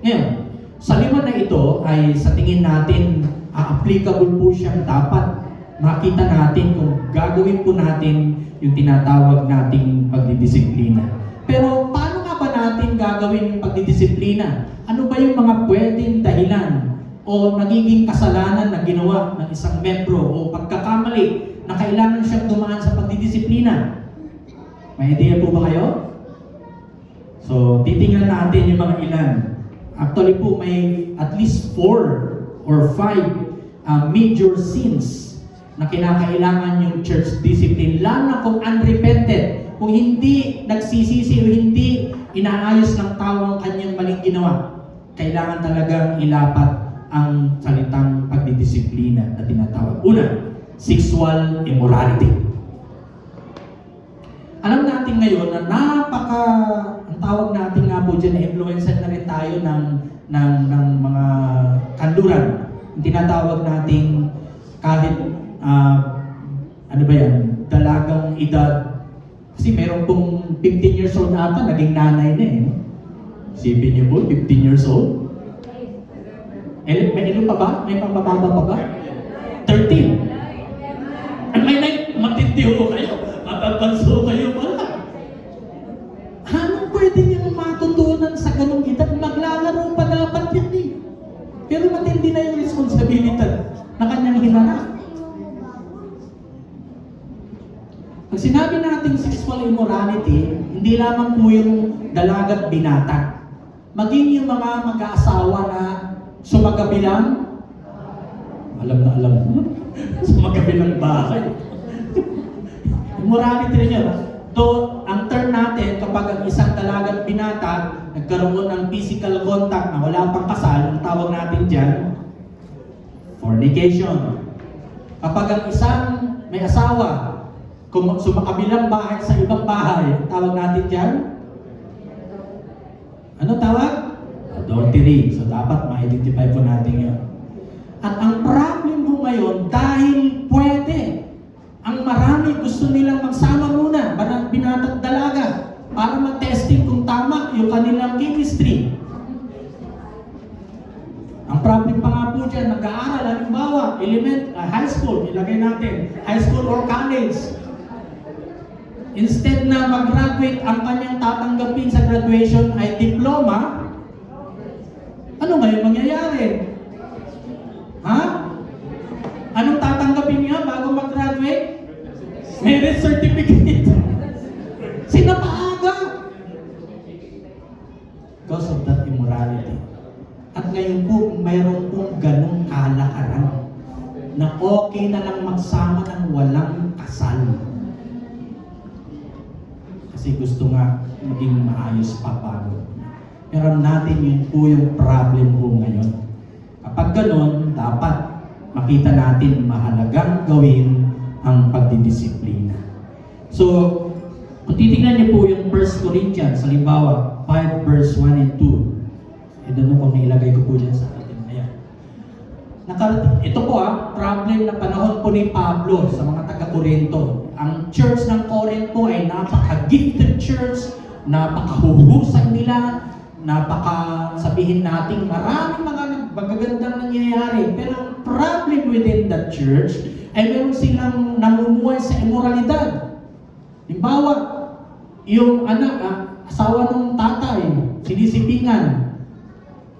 Ngayon, sa lima na ito ay sa tingin natin applicable po siyang dapat makita natin kung gagawin po natin yung tinatawag nating pagdidisiplina. Pero paano nga ba natin gagawin yung pagdidisiplina? Ano ba yung mga pwedeng dahilan o nagiging kasalanan na ginawa ng isang membro o pagkakamali na kailangan siyang dumaan sa pagdidisiplina? May idea po ba kayo? So, titingnan natin yung mga ilan. Actually po, may at least 4 or 5 major sins na kinakailangan yung church discipline, lalo na kung unrepented, kung hindi nagsisisi o hindi inaayos ng tao ang kanyang maling ginawa, kailangan talagang ilapat ang salitang pagdidisiplina na tinatawag. Una, sexual immorality. Alam natin ngayon na ang tawag natin nga po dyan, influencer na rin tayo ng mga kanluran. Yung tinatawag nating kahit ano ba yan, dalagang edad. Kasi meron pong 15 years old ata, naging nanay na eh. Isipin niyo po, 15 years old. May ilan pa ba? May pambababa pa ba? 13. May matindi ho kayo. Matatanso kayo pala. Anong pwede niyang matutunan sa ganung edad? Maglalaro pa dapat yan eh. Pero matindi na yung responsibilidad na kanyang hinanap. Pag sinabi natin sexual immorality, hindi lamang po yung dalagat binata. Maging yung mga mag-aasawa na sumagabilang, alam mo, sumagabilang bahay. Immorality rin yun. Though, ang term natin, kapag ang isang dalagat binata, nagkaroon ng physical contact na wala pang kasal, ang tawag natin dyan, fornication. Kapag ang isang may asawa, kung sumakabilang bahay sa ibang bahay, tawag natin dyan? Ano tawag? Adultery. So dapat ma-identify po natin yun. At ang problem mo ngayon, dahil pwede, ang marami gusto nilang magsama muna, binata't dalaga, para ma-testing kung tama yung kanilang chemistry. Ang problem pa nga po dyan, nag-aaral, halimbawa, high school, ilagay natin, high school or college. Instead na mag-graduate, ang kanyang tatanggapin sa graduation ay diploma, ano ngayon mangyayari? Ha? Anong tatanggapin niya bago mag-graduate? Merit certificate. Sinapaaga. Because of that immorality. At ngayon po, mayroon pong ganong kalakaran na okay na lang magsama ng walang kasal. Kasi gusto nga maging maayos pa bago. Pero natin yun po yung problem po ngayon. Kapag ganon, dapat makita natin mahalagang gawin ang pagdidisiplina. So, kung titingnan niyo po yung 1 Corinthians, halimbawa, 5 verse 1 and 2. I don't know kung nailagay ko po dyan sa atin. Ayan. Ito po problem na panahon po ni Pablo sa mga taga-Corinto. Ang church ng Corinth po ay napaka-gifted church, napaka-huhusay nila, sabihin natin maraming mga magagandang nangyayari. Pero ang problem within the church ay meron silang namumuhay sa immoralidad. Halimbawa, yung asawa ng tatay, sinisipingan.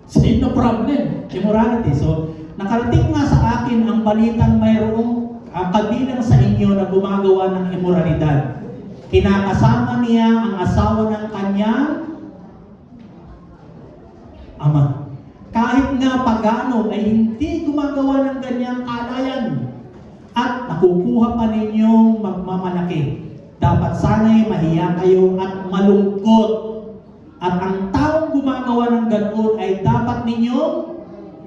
Sino problem? Immorality. So, nakarating nga sa akin ang balitang mayroong kabilang sa inyo na gumagawa ng immoralidad. Kinakasama niya ang asawa ng kanyang ama. Kahit nga pagano ay hindi gumagawa ng ganyang kalayan at nakukuha pa ninyong magmamalaki. Dapat sana'y mahiya kayo at malungkot. At ang taong gumagawa ng ganoon ay dapat ninyong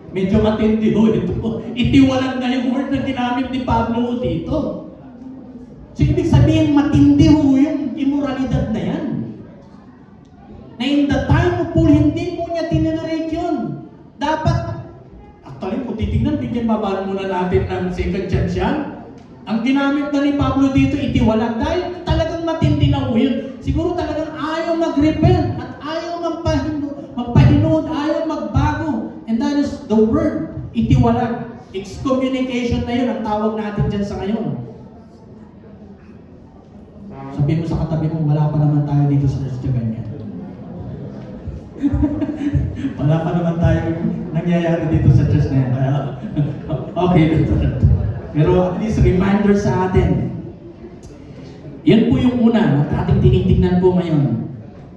medyo matindi ho ito. Itiwalang na yung word na ginamit ni Pablo dito. So ibig sabihin matindi ho yung immoralidad na yan. Na in the time of Paul, hindi mo niya tininerate yun. Dapat, actually kung titignan, bigyan babaan muna natin ng second chance yan. Ang ginamit na ni Pablo dito, itiwalag. Dahil talagang matindi na ho yun. Siguro talagang ayaw mag-repent at ayaw magpahinood, ayaw magbago. And that is the word, itiwalag. Excommunication na yun ang tawag natin dyan sa ngayon. Sabihin mo sa katabi mo, wala pa naman tayo dito sa church na ganyan. Wala pa naman tayo nangyayari dito sa church na yan. Okay, pero at least reminder sa atin. Yan po yung una at ating tinitingnan po ngayon.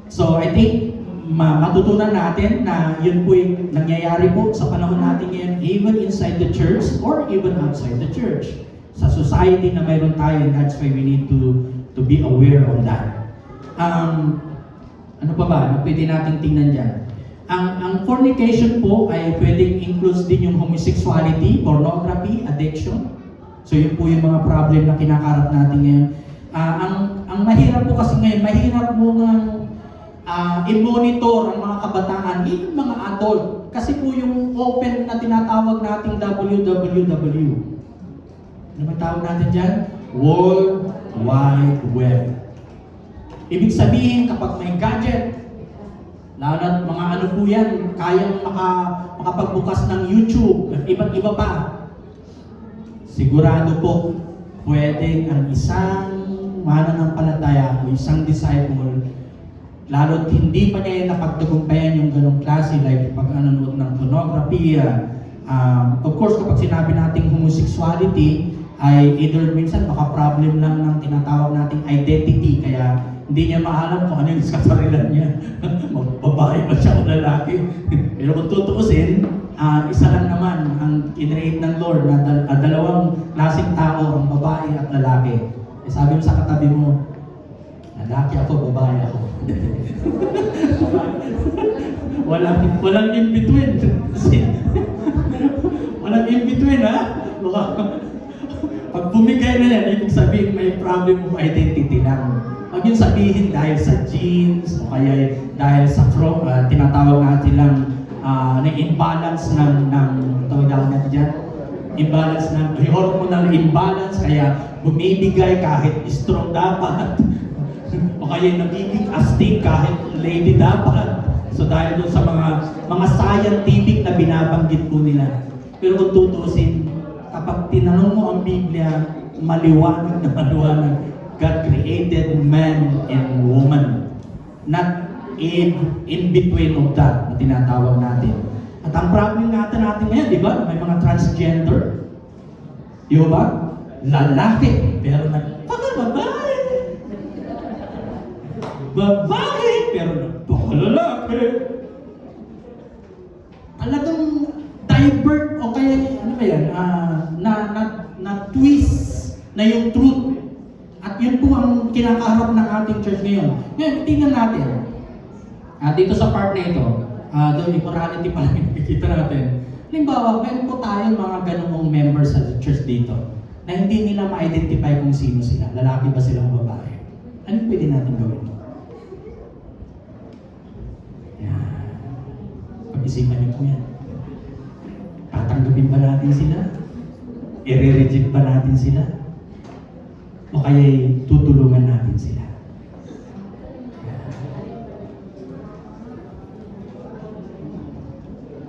So I think matutunan natin na yun po yung nangyayari po sa panahon natin ngayon, even inside the church or even outside the church. Sa society na mayroon tayo, and that's why we need to be aware of that. Ano pa ba? Ano pwede natin tingnan dyan? Ang fornication po ay pwedeng includes din yung homosexuality, pornography, addiction. So yun po yung mga problem na kinakarap natin ngayon. Ang mahirap po kasi ngayon, mahirap mo nga i-monitor ang mga kabataan, yung mga adult. Kasi po yung open na tinatawag nating WWW. Ano ba tawag natin dyan? World Wide Web. Ibig sabihin, kapag may gadget, lalo na mga ano po yan, kayang makapagbukas ng YouTube at iba't iba pa. Sigurado po, pwedeng ang isang mananampalataya o isang disciple, lalo't hindi pa niya napagtagumpayan yung ganong klase, like pag nanonood ng pornography. Of course, kapag sinabi nating homosexuality, ay either minsan baka problem lang ng tinatawag nating identity, kaya hindi niya maalam kung ano yung kasarilan niya. Babae ba siya o lalaki? Pero kung tutuusin, isa lang naman ang kinreate ng Lord na dalawang klaseng tao, ang babae at lalaki. Sabi mo sa katabi mo, lalaki ako, babae ako. walang in between. Walang in between, ha? Pag bumigay na yan, ibig sabihin may problem of identity lang. Huwag yung sabihin dahil sa genes, o kaya dahil sa tinatawag natin lang na imbalance ng tawag natin dyan, imbalance ng hormonal imbalance, kaya bumibigay kahit strong dapat. O kaya nagiging astig kahit lady dapat. So dahil doon sa mga scientific na binabanggit po nila. Pero kung tutusin, kapag tinanong mo ang Biblia, maliwanag na maliwanag. God created man and woman. Not in between of that na tinatawag natin. At ang problem natin ngayon, di ba? May mga transgender. Di ba? Lalaki, pero nagpakababae. Babae, pero nagpakalalaki. Talagang divert o kaya, ano ba yan, na twist na yung truth. At yun po ang kinakaharap ng ating church ngayon. Ngayon, tingnan natin. Dito sa part na ito, the immorality pala yung nakikita natin. Halimbawa, meron po tayo mga ganung members sa church dito na hindi nila ma-identify kung sino sila. Lalaki ba sila o babae? Ano pwede natin gawin? Yan. Pag-isipan niyo po yan. Tatanggapin ba natin sila? I-reject ba natin sila? O kaya'y tutulungan natin sila?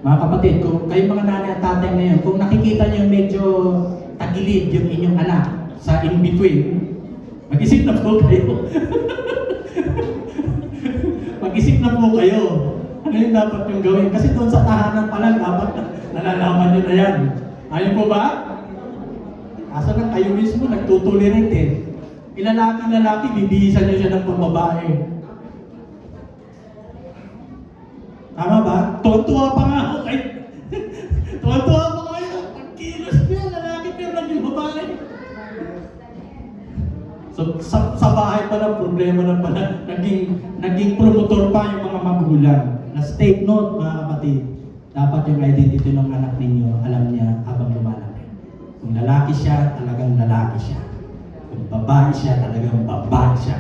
Mga kapatid, kung kayo mga nanay at tatay ngayon, kung nakikita niyo medyo tagilid yung inyong anak sa in-between, mag-isip na po kayo. Mag-isip na po kayo. Ano yung dapat yung gawin? Kasi doon sa tahanan pa lang, dapat nalalaman nyo na yan. Ayun po ba? Asa lang kayo mismo, nagtutolerate eh. Ilalaki-lalaki, bibihisan nyo siya ng pambabae. Tama ba? Tuwa-tuwa pa nga ako kayo. Tuwa-tuwa pa kayo. Ang kilos niya, lalaki pero naging babae. So, sa bahay pa lang, problema na pala. Naging promotor pa yung mga magulang. Let's take note, mga kapatid. Dapat yung identity ng anak ninyo, alam niya habang lumalaki. Kung lalaki siya, talagang lalaki siya. Kung babae siya, talagang babae siya.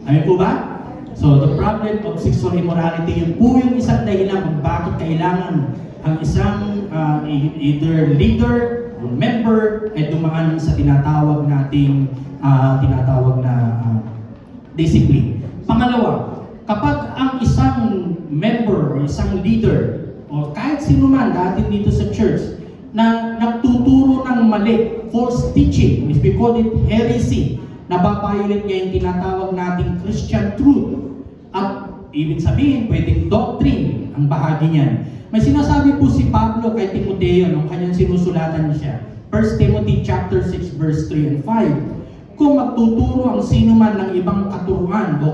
Amin po ba? So, the problem of sexual immorality, yun po yung isang dahilan kung bakit kailangan ang isang either leader or member ay dumaan sa tinatawag nating discipline. Pangalawa, kapag ang isang member o isang leader o kahit sino man dati dito sa church na nagtuturo ng mali, false teaching, which we call it heresy, nababayolet niya yung tinatawag nating Christian truth. At ibig sabihin, pwedeng doctrine ang bahagi niyan. May sinasabi po si Pablo kay Timoteo nung kanyang sinusulatan siya. 1 Timothy chapter 6 verse 3 and 5. Kung magtuturo ang sino man ng ibang katuruan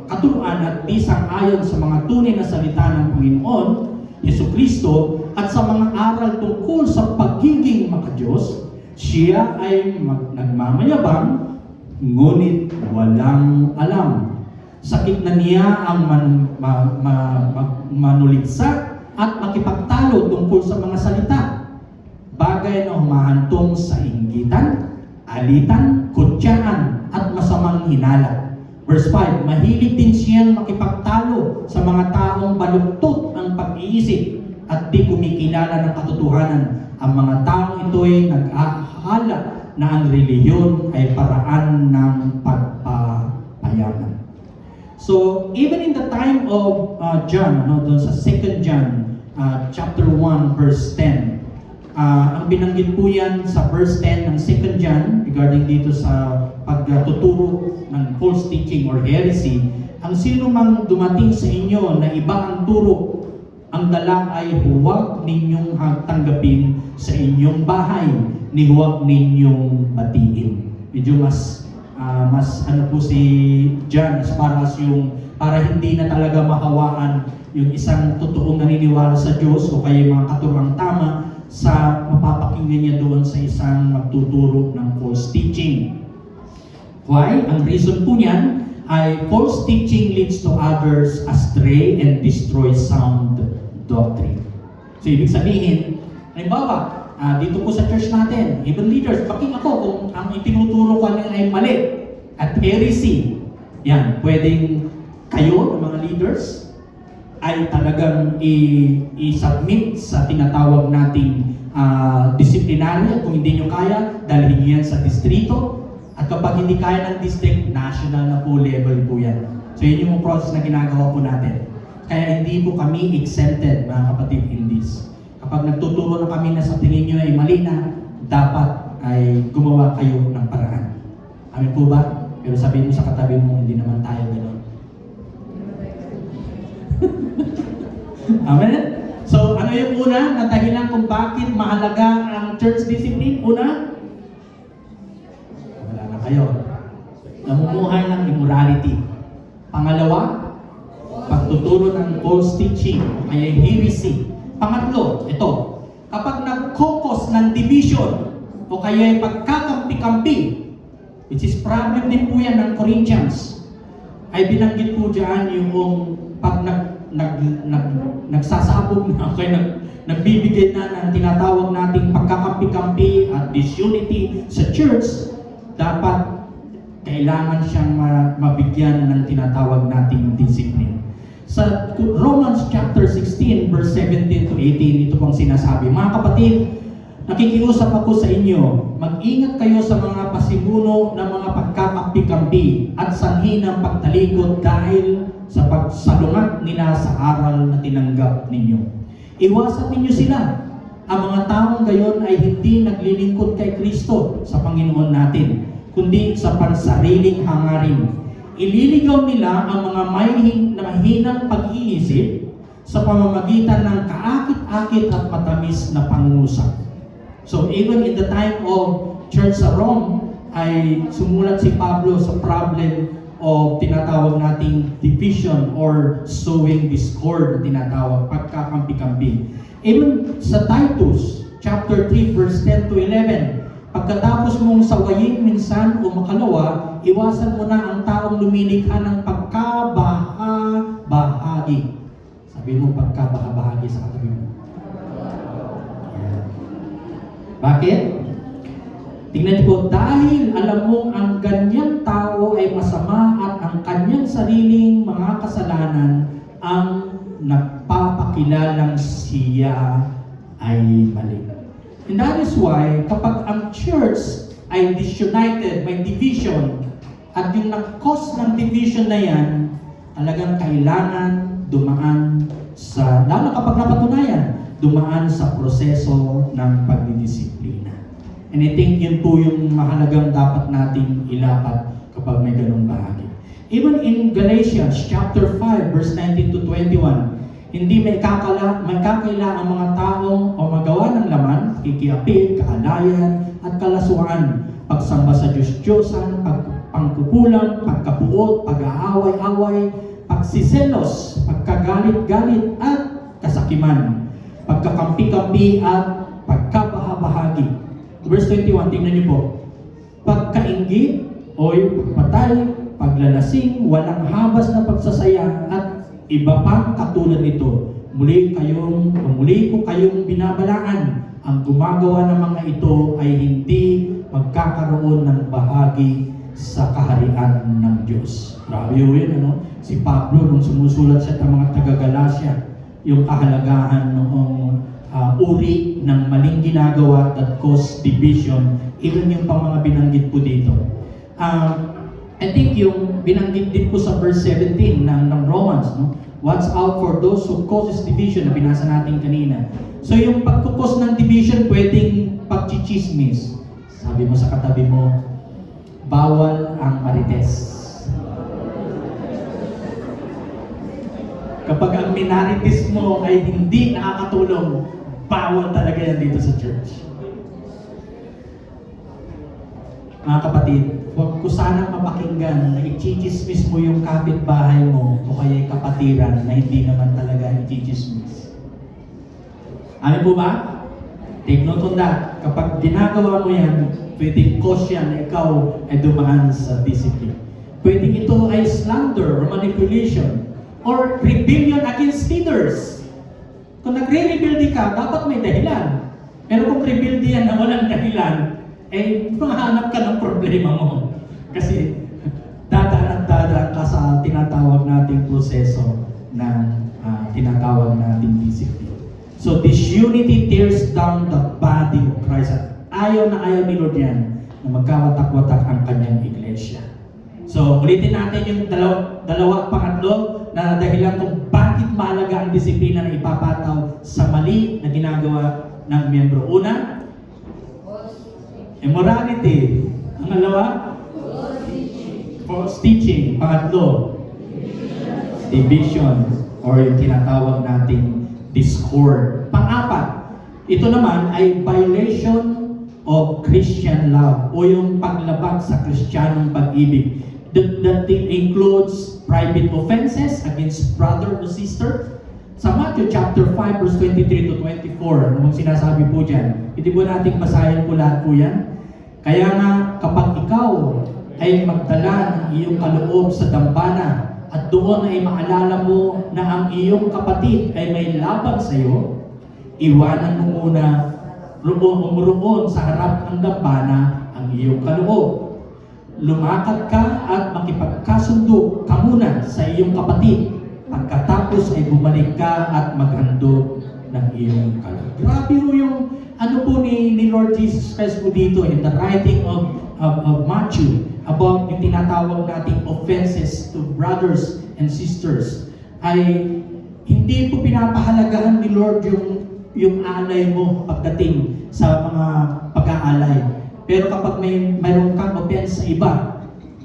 at di sang-ayon sa mga tunay na salita ng Panginoon, Jesucristo, at sa mga aral tungkol sa pagiging makadiyos, siya ay nagmamayabang, ngunit walang alam. Sakit na niya ang manuligsa at makipagtalo tungkol sa mga salita. Bagay na humahantong sa inggitan, alitan, kutyaan, at masamang hinala. Verse 5, mahilig din siyang makipagtalo sa mga taong baluktot ang pag-iisip at di kumikilala ng katotohanan. Ang mga taong ito'y nag-ahala na ang relihiyon ay paraan ng pagpapayaman. So, even in the time of John, doon sa 2 John, chapter 1, verse 10, ang binanggit po yan sa verse 10 ng 2 John, regarding dito sa pagtuturo ng false teaching or heresy, ang sino mang dumating sa inyo na iba ang turo, ang dala ay huwag ninyong tanggapin sa inyong bahay, ni huwag ninyong batiin. Medyo mas ano po si John as far as para hindi na talaga mahawaan yung isang totoong naniniwala sa Diyos o kaya mga katuruang tama sa mapapakinggan niya doon sa isang magtuturo ng false teaching. Why? Ang reason po niyan ay false teaching leads to others astray and destroys sound doctrine. So ibig sabihin, halimbawa, dito po sa church natin, even leaders, bakit ako kung ang itinuturo ko ay mali at heresy, yan, pwedeng kayo, ng mga leaders, ay talagang i-submit sa tinatawag nating disciplinary. Kung hindi nyo kaya, dalhin nyo yan sa distrito. At kapag hindi kaya ng district, national na po level po yan. So yun yung process na ginagawa po natin. Kaya hindi po kami exempted, mga kapatid, in this. Kapag nagtuturo na kami na sa tingin nyo ay mali na, dapat ay gumawa kayo ng paraan. Amin po ba? Pero sabihin mo sa katabi mo, hindi naman tayo gano'n. Amen? So, ano Ano yung una na dahilan kung bakit mahalaga ang church discipline? Una, wala na kayo. Namumuhay ng immorality. Pangalawa, pagtuturo ng false teaching o kaya heresy. Pangatlo, ito, kapag nag-focus ng division o kaya pagkakampi-kampi, which is problem din po yan ng Corinthians, ay binanggit po dyan yung pag nagsasabog na, kaya nagbibigay na ng tinatawag nating pagkakampi-kampi at disunity sa church, dapat kailangan siyang mabigyan ng tinatawag nating discipline. Sa Romans chapter 16 verse 17 to 18, ito pong sinasabi, mga kapatid, nakikiusap ako sa inyo, mag-ingat kayo sa mga pasimuno ng mga pagkakampi-kampi at sanhi ng pagtalikod dahil sa pagsalungat nila sa aral na tinanggap ninyo. Iwasan ninyo sila. Ang mga taong gayon ay hindi naglilingkod kay Kristo sa Panginoon natin, kundi sa pansariling hangarin. Ililigaw nila ang mga mahinang pag-iisip sa pamamagitan ng kaakit-akit at matamis na pangusap. So even in the time of church sa Rome, ay sumulat si Pablo sa problem o tinatawag nating division or sowing discord na tinatawag, pagkakampi-kampi. Even sa Titus, chapter 3, verse 10 to 11, pagkatapos mong sawayin minsan o makalawa, iwasan mo na ang taong lumilikha ng pagkabaha-bahagi. Sabi mo, pagkabaha-bahagi sa katabi mo. Yeah. Bakit? Tingnan niyo po, dahil alam mong ang ganyang tao ay masama at ang kanyang sariling mga kasalanan ang nagpapakilalang siya ay mali. And that is why, kapag ang church ay disunited, may division, at yung nag-cause ng division na yan, talagang kailangan dumaan sa, lalo kapag napatunayan, dumaan sa proseso ng pagdidisiplina. And I think yun po yung mahalagang dapat nating ilapat kapag may ganung bahagi. Even in Galatians chapter 5 verse 19 to 21, hindi may kakaila ang mga taong o magawa ng laman, kikiapid, kaalayan, at kalasuan, pagsamba sa Diyos-Diyosan, pangkukulang, pagkabuot, pag-aaway-away, pagsiselos, pagkagalit-galit, at kasakiman, pagkakampi-kampi, at pagkabahabahagi. Verse 21, tingnan niyo po. Pagkainggit o pagpatay, paglalasing, walang habas na pagsasaya, at iba pang katulad nito. Muli ko kayong binabalaan. Ang gumagawa ng mga ito ay hindi magkakaroon ng bahagi sa kaharian ng Diyos. Grabe yun, ano? Si Pablo, nung sumusulat siya sa mga taga-Galacia, yung kahalagahan noong uri ng maling ginagawa that cause division, even yung pang mga binanggit po dito. I think yung binanggit din po sa verse 17 ng Romans, no? Watch out for those who causes division na binasa natin kanina. So yung pagkukos ng division, pwedeng pagchichismis. Sabi mo sa katabi mo, bawal ang marites. Kapag ang minarites mo ay hindi nakakatulong, bawal talaga yan dito sa church. Mga kapatid, huwag ko sanang mapakinggan na i-chichismis mo yung kapitbahay mo o kaya kapatiran na hindi naman talaga i-chichismis. Ano po ba? Take note on that. Kapag ginagawa mo yan, pwedeng cause yan na ikaw ay dumaan sa discipline. Pwedeng ito ay slander or manipulation or rebellion against leaders. Kung nagre-rebelde ka, dapat may dahilan. Pero kung rebelde yan na walang dahilan, eh, mahanap ka ng problema mo. Kasi dadaan at dadaan ka sa tinatawag nating proseso ng tinatawag nating discipline. So disunity tears down the body of Christ. At ayaw na ayaw ni Lord yan na magkawatak-watak ang kanyang iglesia. So ulitin natin yung dalawa pangatlo na dahilan kung bakit mahalaga ang disiplina na ipapataw sa mali na ginagawa ng miyembro. Una, immorality. Ang dalawa, false teaching. Pangatlo, division or yung tinatawag nating discord. Pang-apat, ito naman ay violation of Christian love o yung paglabag sa Kristiyanong pag-ibig. That includes private offenses against brother or sister. Sa Matthew chapter 5 verse 23 to 24, anong sinasabi po dyan? Hindi po natin basahin po lahat po yan. Kaya nga, kapag ikaw ay magdala ng iyong kaloob sa dambana at doon ay maalala mo na ang iyong kapatid ay may laban sa iyo, iwanan mo muna roon sa harap ng dambana ang iyong kaloob. Lumakad ka at makipagkasundo ka muna sa iyong kapatid. Pagkatapos ay bumalik ka at maghandog ng iyong kaloob. Grabe mo yung ano po ni Lord Jesus Christ po dito in the writing of Matthew about yung tinatawag nating offenses to brothers and sisters. Ay hindi po pinapahalagahan ni Lord yung alay mo pagdating sa mga pag-aalay. Pero kapag mayroon kang offense sa iba,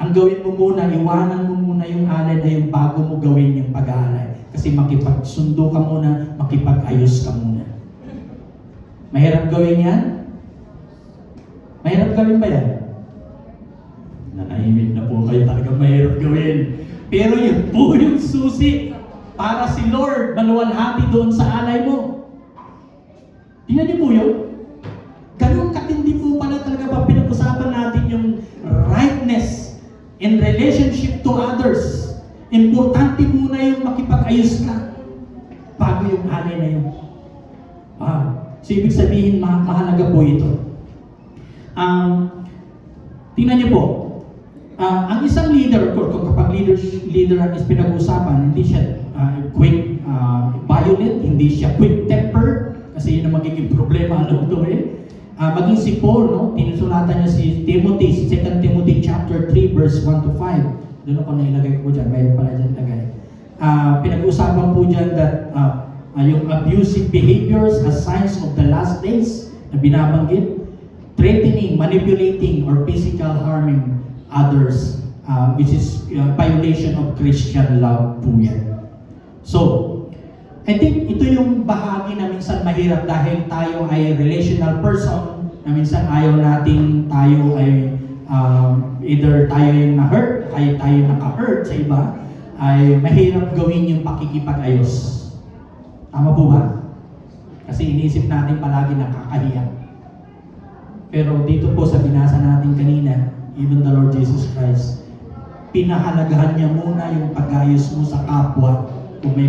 ang gawin mo muna, iwanan mo muna yung alay na yung bago mo gawin yung pag-aalay. Kasi makipagsundo ka muna, makipag-ayos ka muna. Mahirap gawin yan? Mahirap gawin ba yan? Nanahimik na po kayo, talagang mahirap gawin. Pero yun po yung susi para si Lord maluwalhati doon sa alay mo. Tingnan niyo po yun. Ganun katindi po pala talaga pa pinag-usapan natin yung rightness in relationship to others. Importante muna yung makipag-ayos ka bago yung alay na yun. So ibig sabihin, mahalaga po ito. Tingnan niyo po, ang isang leader, kung kapag leader ang pinag-usapan, hindi siya quick violent, hindi siya quick tempered, kasi yun ang magiging problema along the way. Maging si Paul, no? Tinusulatan niya si Timothy, 2 Timothy chapter 3 verse 1 to 5. Doon ako nailagay ko dyan, mayroon pala dyan lagay. Pinag-usapan po dyan that yung abusive behaviors as signs of the last days na binabanggit, threatening, manipulating, or physical harming others, which is violation of Christian love po yan. So, I think ito yung bahagi na minsan mahirap dahil tayo ay relational person, na minsan ayaw nating tayo ay either tayo yung na-hurt, ay tayo naka-hurt sa iba, ay mahirap gawin yung pakikipag-ayos. Tama po ba? Kasi iniisip natin palagi nakakahiya. Pero dito po sa binasa natin kanina, even the Lord Jesus Christ, pinahalagahan niya muna yung pag-ayos mo sa kapwa kung may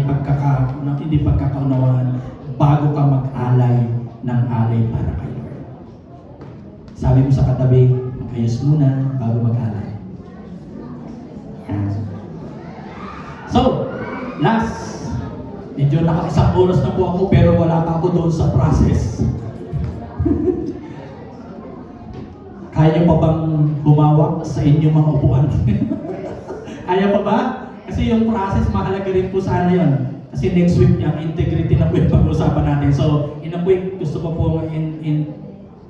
hindi pagkakaunawaan bago ka mag-alay ng alay para kay Lord. Sabi mo sa katabi, mag-ayos muna bago mag-alay. So, last, medyo naka-isang oras na po ako pero wala pa ako doon sa process. Kaya niyo pa bang humawak sa inyong mga upuan? Kaya pa ba? Kasi yung process, mahalaga rin po sana yun. Kasi next week yung integrity na po yung pag-usapan natin. So, in a quick, gusto ko po in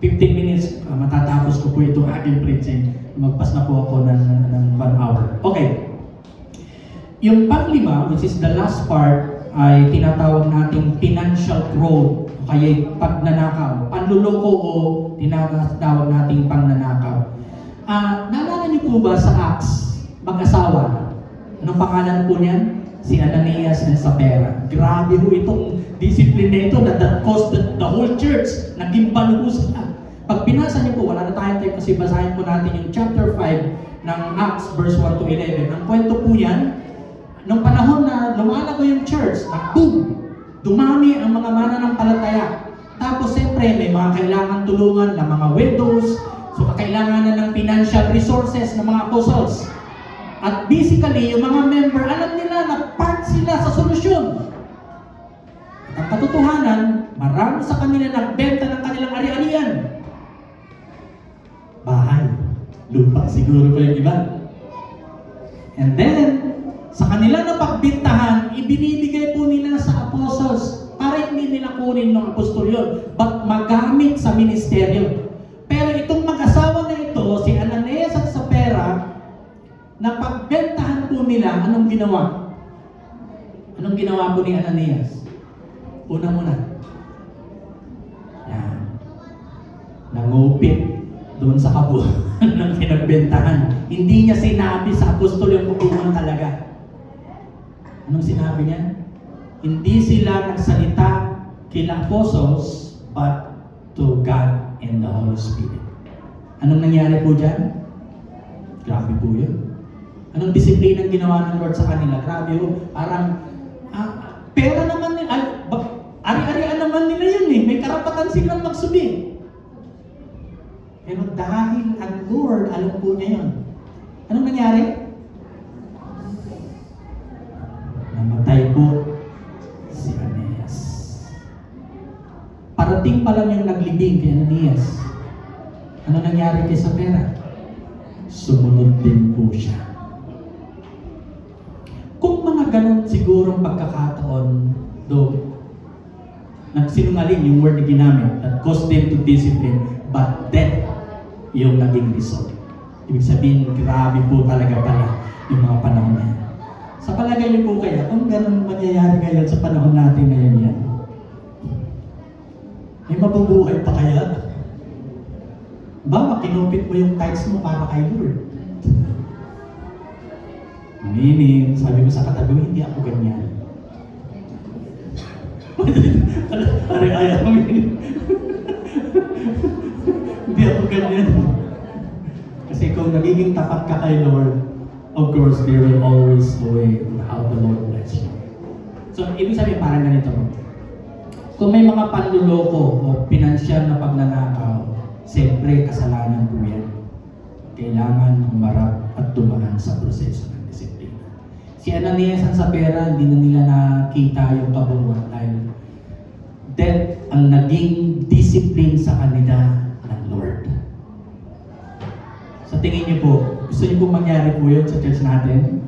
15 minutes, matatapos ko po itong aking preaching. Magpas na po ako ng 1 hour. Okay. Yung panglima, which is the last part, ay tinatawag nating financial growth, kaya pagnanakaw. Panluloko o tinatawag nating pangnanakaw. Naalala niyo po ba sa Acts, mag-asawa? Anong pangalan po niyan? Si Ananias and Sapphira. Grabe po itong discipline na ito that caused the whole church. Naging balugo sila. Pag binasa niyo po, wala na tayong time kasi basahin po natin yung chapter 5 ng Acts verse 1 to 11. Ang kwento po yan, nung panahon na lumalago yung church, boom! Dumami ang mga mananampalataya. Tapos siyempre may mga kailangan tulungan ng mga widows, so kailangan na ng financial resources ng mga apostles. At basically, yung mga member, alam nila na part sila sa solusyon. At ang katotohanan, marami sa kanila nagbenta ng kanilang ari-arian. Bahay, lupa siguro pa yung iba. And then, sa kanila na pagbintahan, ibinibigay po nila sa apostles para hindi nila kunin ng apostol yun, but magamit sa ministeryo. Pero itong mag-asawa na ito, si Ananias at Sapphira, na pagbentahan po nila, anong ginawa? Anong ginawa po ni Ananias? Una muna. Yan. Nangupit doon sa kabuuan ng pinagbentahan. Hindi niya sinabi sa apostol yung kukuman talaga. Anong sinabi niya? Hindi sila nagsalita kila apostles, but to God and the Holy Spirit. Anong nangyari po dyan? Grabe po yun. Anong disiplinang ginawa ng Lord sa kanila? Grabe po. Parang, pera naman nila, ari-arian naman nila yun eh. May karapatan silang magsubi. Pero dahil ang Lord, alam po niya yun. Anong nangyari? Namatay po si Aeneas. Parating pa lang yung naglibing kay Aeneas. Ano nangyari kay Sapphira? Sumunod din po siya. Kung mga ganun sigurong pagkakataon, though, nagsinungaling yung word na ginamit that caused them to discipline, but death yung naging result. Ibig sabihin, grabe po talaga pala yung mga panahon na yan. Sa palagay niyo po kaya, kung ganun mangyayari ngayon sa panahon natin ngayon yan, may mabubuhay pa kaya? Ba, kinupit mo yung tithes mo para kay Lord. Meaning, sabi mo sa katabi, hindi ako ganyan. Ayaw mo hindi ako ganyan. Kasi kung nagiging tapat ka kay Lord, of course, there will always a way on how the Lord bless you. So, ibig sabihin parang ganito. Kung may mga panluloko o pinansyal na pagnanakaw, siyempre kasalanan po yan. Kailangan humarap at dumaan sa proseso ng disiplina. Si Ananias at Sapphira, hindi na nila nakita yung kabuuan dahil death ang naging discipline sa kanila ng Lord. Sa tingin niyo po, gusto niyo po mangyari po yun sa church natin?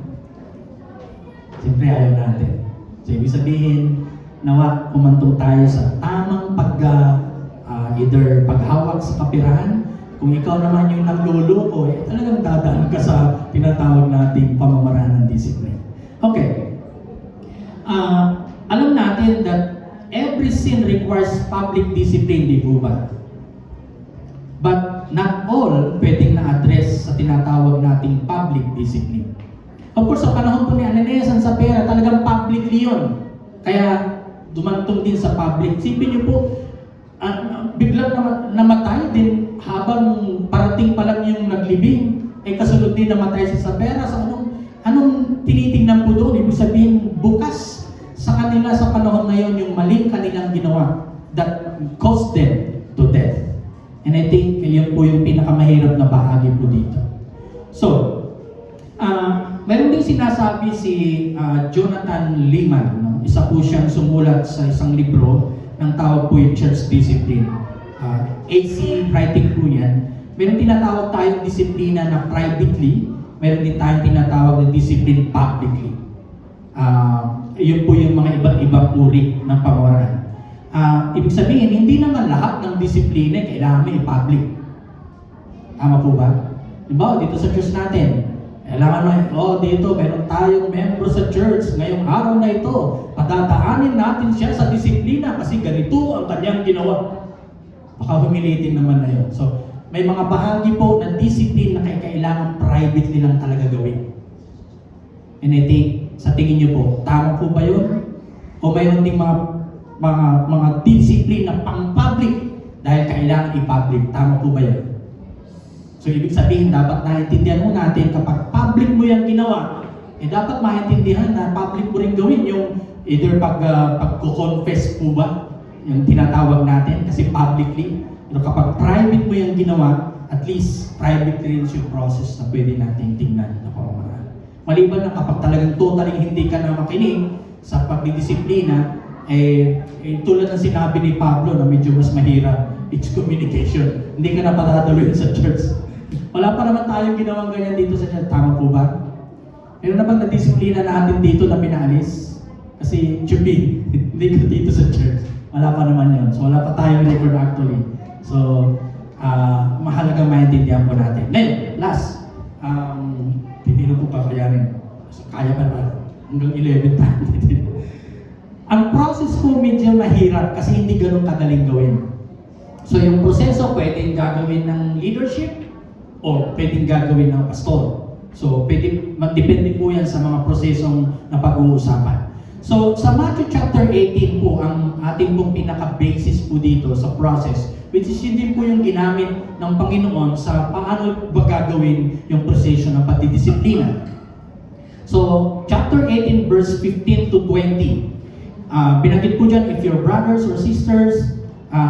Siyempre ayaw natin. So ibig sabihin, nawa kumantong tayo sa tamang either paghawak sa kapirahan. Kung ikaw naman yung nagluloko, talagang dadaan ka sa tinatawag nating pamamaraan ng discipline. Okay. Alam natin that every sin requires public discipline, di po ba? But not all pwedeng na-address sa tinatawag nating public discipline. Of course, sa panahon po ni Ananias at Sapphira, talagang publicly yun. Kaya dumantong din sa public. Sipin niyo po, biglang namatay din habang parating pa lang yung naglibing. Kasunod din namatay si Sapphira. So anong tinitingnan po doon? Ibig sabihin, bukas sa kanila sa panahon na yun yung maling kanilang ginawa that caused them to death. And I think yun po yung pinakamahirap na bahagi po dito. So, meron din sinasabi si Jonathan Leeman. No? Isa po siyang sumulat sa isang libro ng tawag po yung church discipline. AC writing po yan. Meron tinatawag tayong disiplina na privately, meron din tayong tinatawag na discipline publicly. Yun po yung mga iba't ibang uri ng pamamaraan. Ibig sabihin, hindi naman lahat ng disiplina kailangan may public. Tama po ba? Diba, dito sa church natin, kailangan dito meron tayong member sa church ngayong araw na ito. Padadaanin natin siya sa disiplina kasi ganito ang kanyang ginawa. Baka humilitin naman na yun. So, may mga bahagi po ng discipline na kailangan privately lang talaga gawin. And I think, sa tingin niyo po, tama po ba yun? O mayroon ding mga discipline na pang-public dahil kailangan i-public. Tama po ba yun? So, ibig sabihin, dapat naintindihan mo natin kapag public mo yung ginawa, dapat maintindihan na public mo rin gawin yung either pagko-confess po ba, yung tinatawag natin, kasi publicly. Pero kapag private mo yung ginawa, at least private rin yung process na pwede natin tingnan na pamamaraan. Maliban na kapag talagang totally hindi ka na makinig sa pagdidisiplina, tulad ng sinabi ni Pablo na medyo mas mahirap, it's communication. Hindi ka na patatuloy sa church. Wala pa naman tayong ginawang ganyan dito sa church. Tama po ba? Meron na bang na-disiplina natin dito na pinaalis? Kasi chubi, hindi ka dito sa church. Wala pa naman yun. So wala pa tayong record actually. So, mahalagang maintindihan po natin. Ngayon, last. Titino po pa kayanin. So, kaya pa hanggang 11 tayo. Ang process po medyo mahirap kasi hindi ganun kadaling gawin. So yung proseso pwedeng gagawin ng leadership o pwedeng gagawin ng pastor. So depende po yan sa mga prosesong napag-uusapan. So sa Matthew chapter 18 po ang ating pong pinaka-basis po dito sa process, which is hindi po yung ginamit ng Panginoon sa paano ba gagawin yung proseso ng pagdidisiplina. So chapter 18 verse 15 to 20, binanggit po dyan, if your brothers or sisters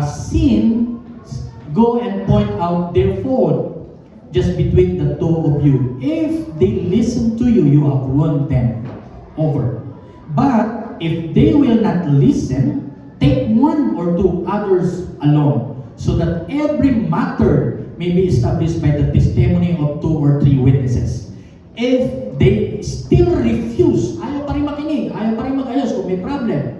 sin, go and point out their fault just between the two of you. If they listen to you, you have won them over. But if they will not listen, take one or two others along, so that every matter may be established by the testimony of 2 or 3 witnesses. If they still refuse, ayaw pa rin makinig, ayaw pa rin mag-ayos kung may problem,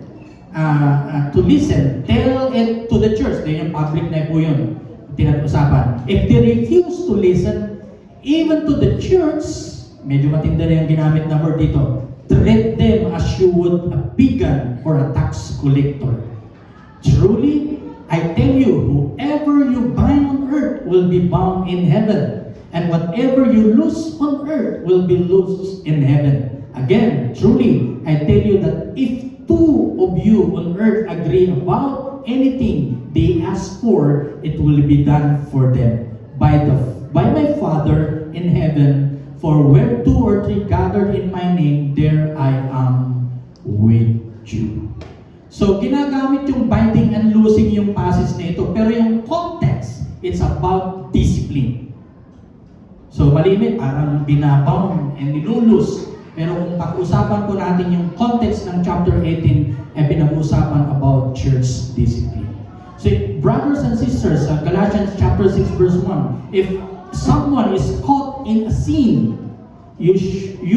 to listen, tell it to the church. Then yung public na po yun, tinag-usapan. If they refuse to listen, even to the church, medyo matinda na yung ginamit na word dito, treat them as you would a pagan or a tax collector. Truly, I tell you, whoever you bind on earth will be bound in heaven, and whatever you loose on earth will be loosed in heaven. Again, truly, I tell you that if 2 of you on earth agree about anything they ask for, it will be done for them by my Father in heaven. For where 2 or 3 gathered in my name, there I am with you. So, ginagamit yung binding and loosing yung passage na ito, pero yung context, it's about discipline. So, malimit, parang binabound and nilulus. Pero kung pag-usapan po natin yung context ng chapter 18, ay pinag-usapan about church discipline. So, brothers and sisters, Galatians chapter 6 verse 1, if someone is caught in a sin, you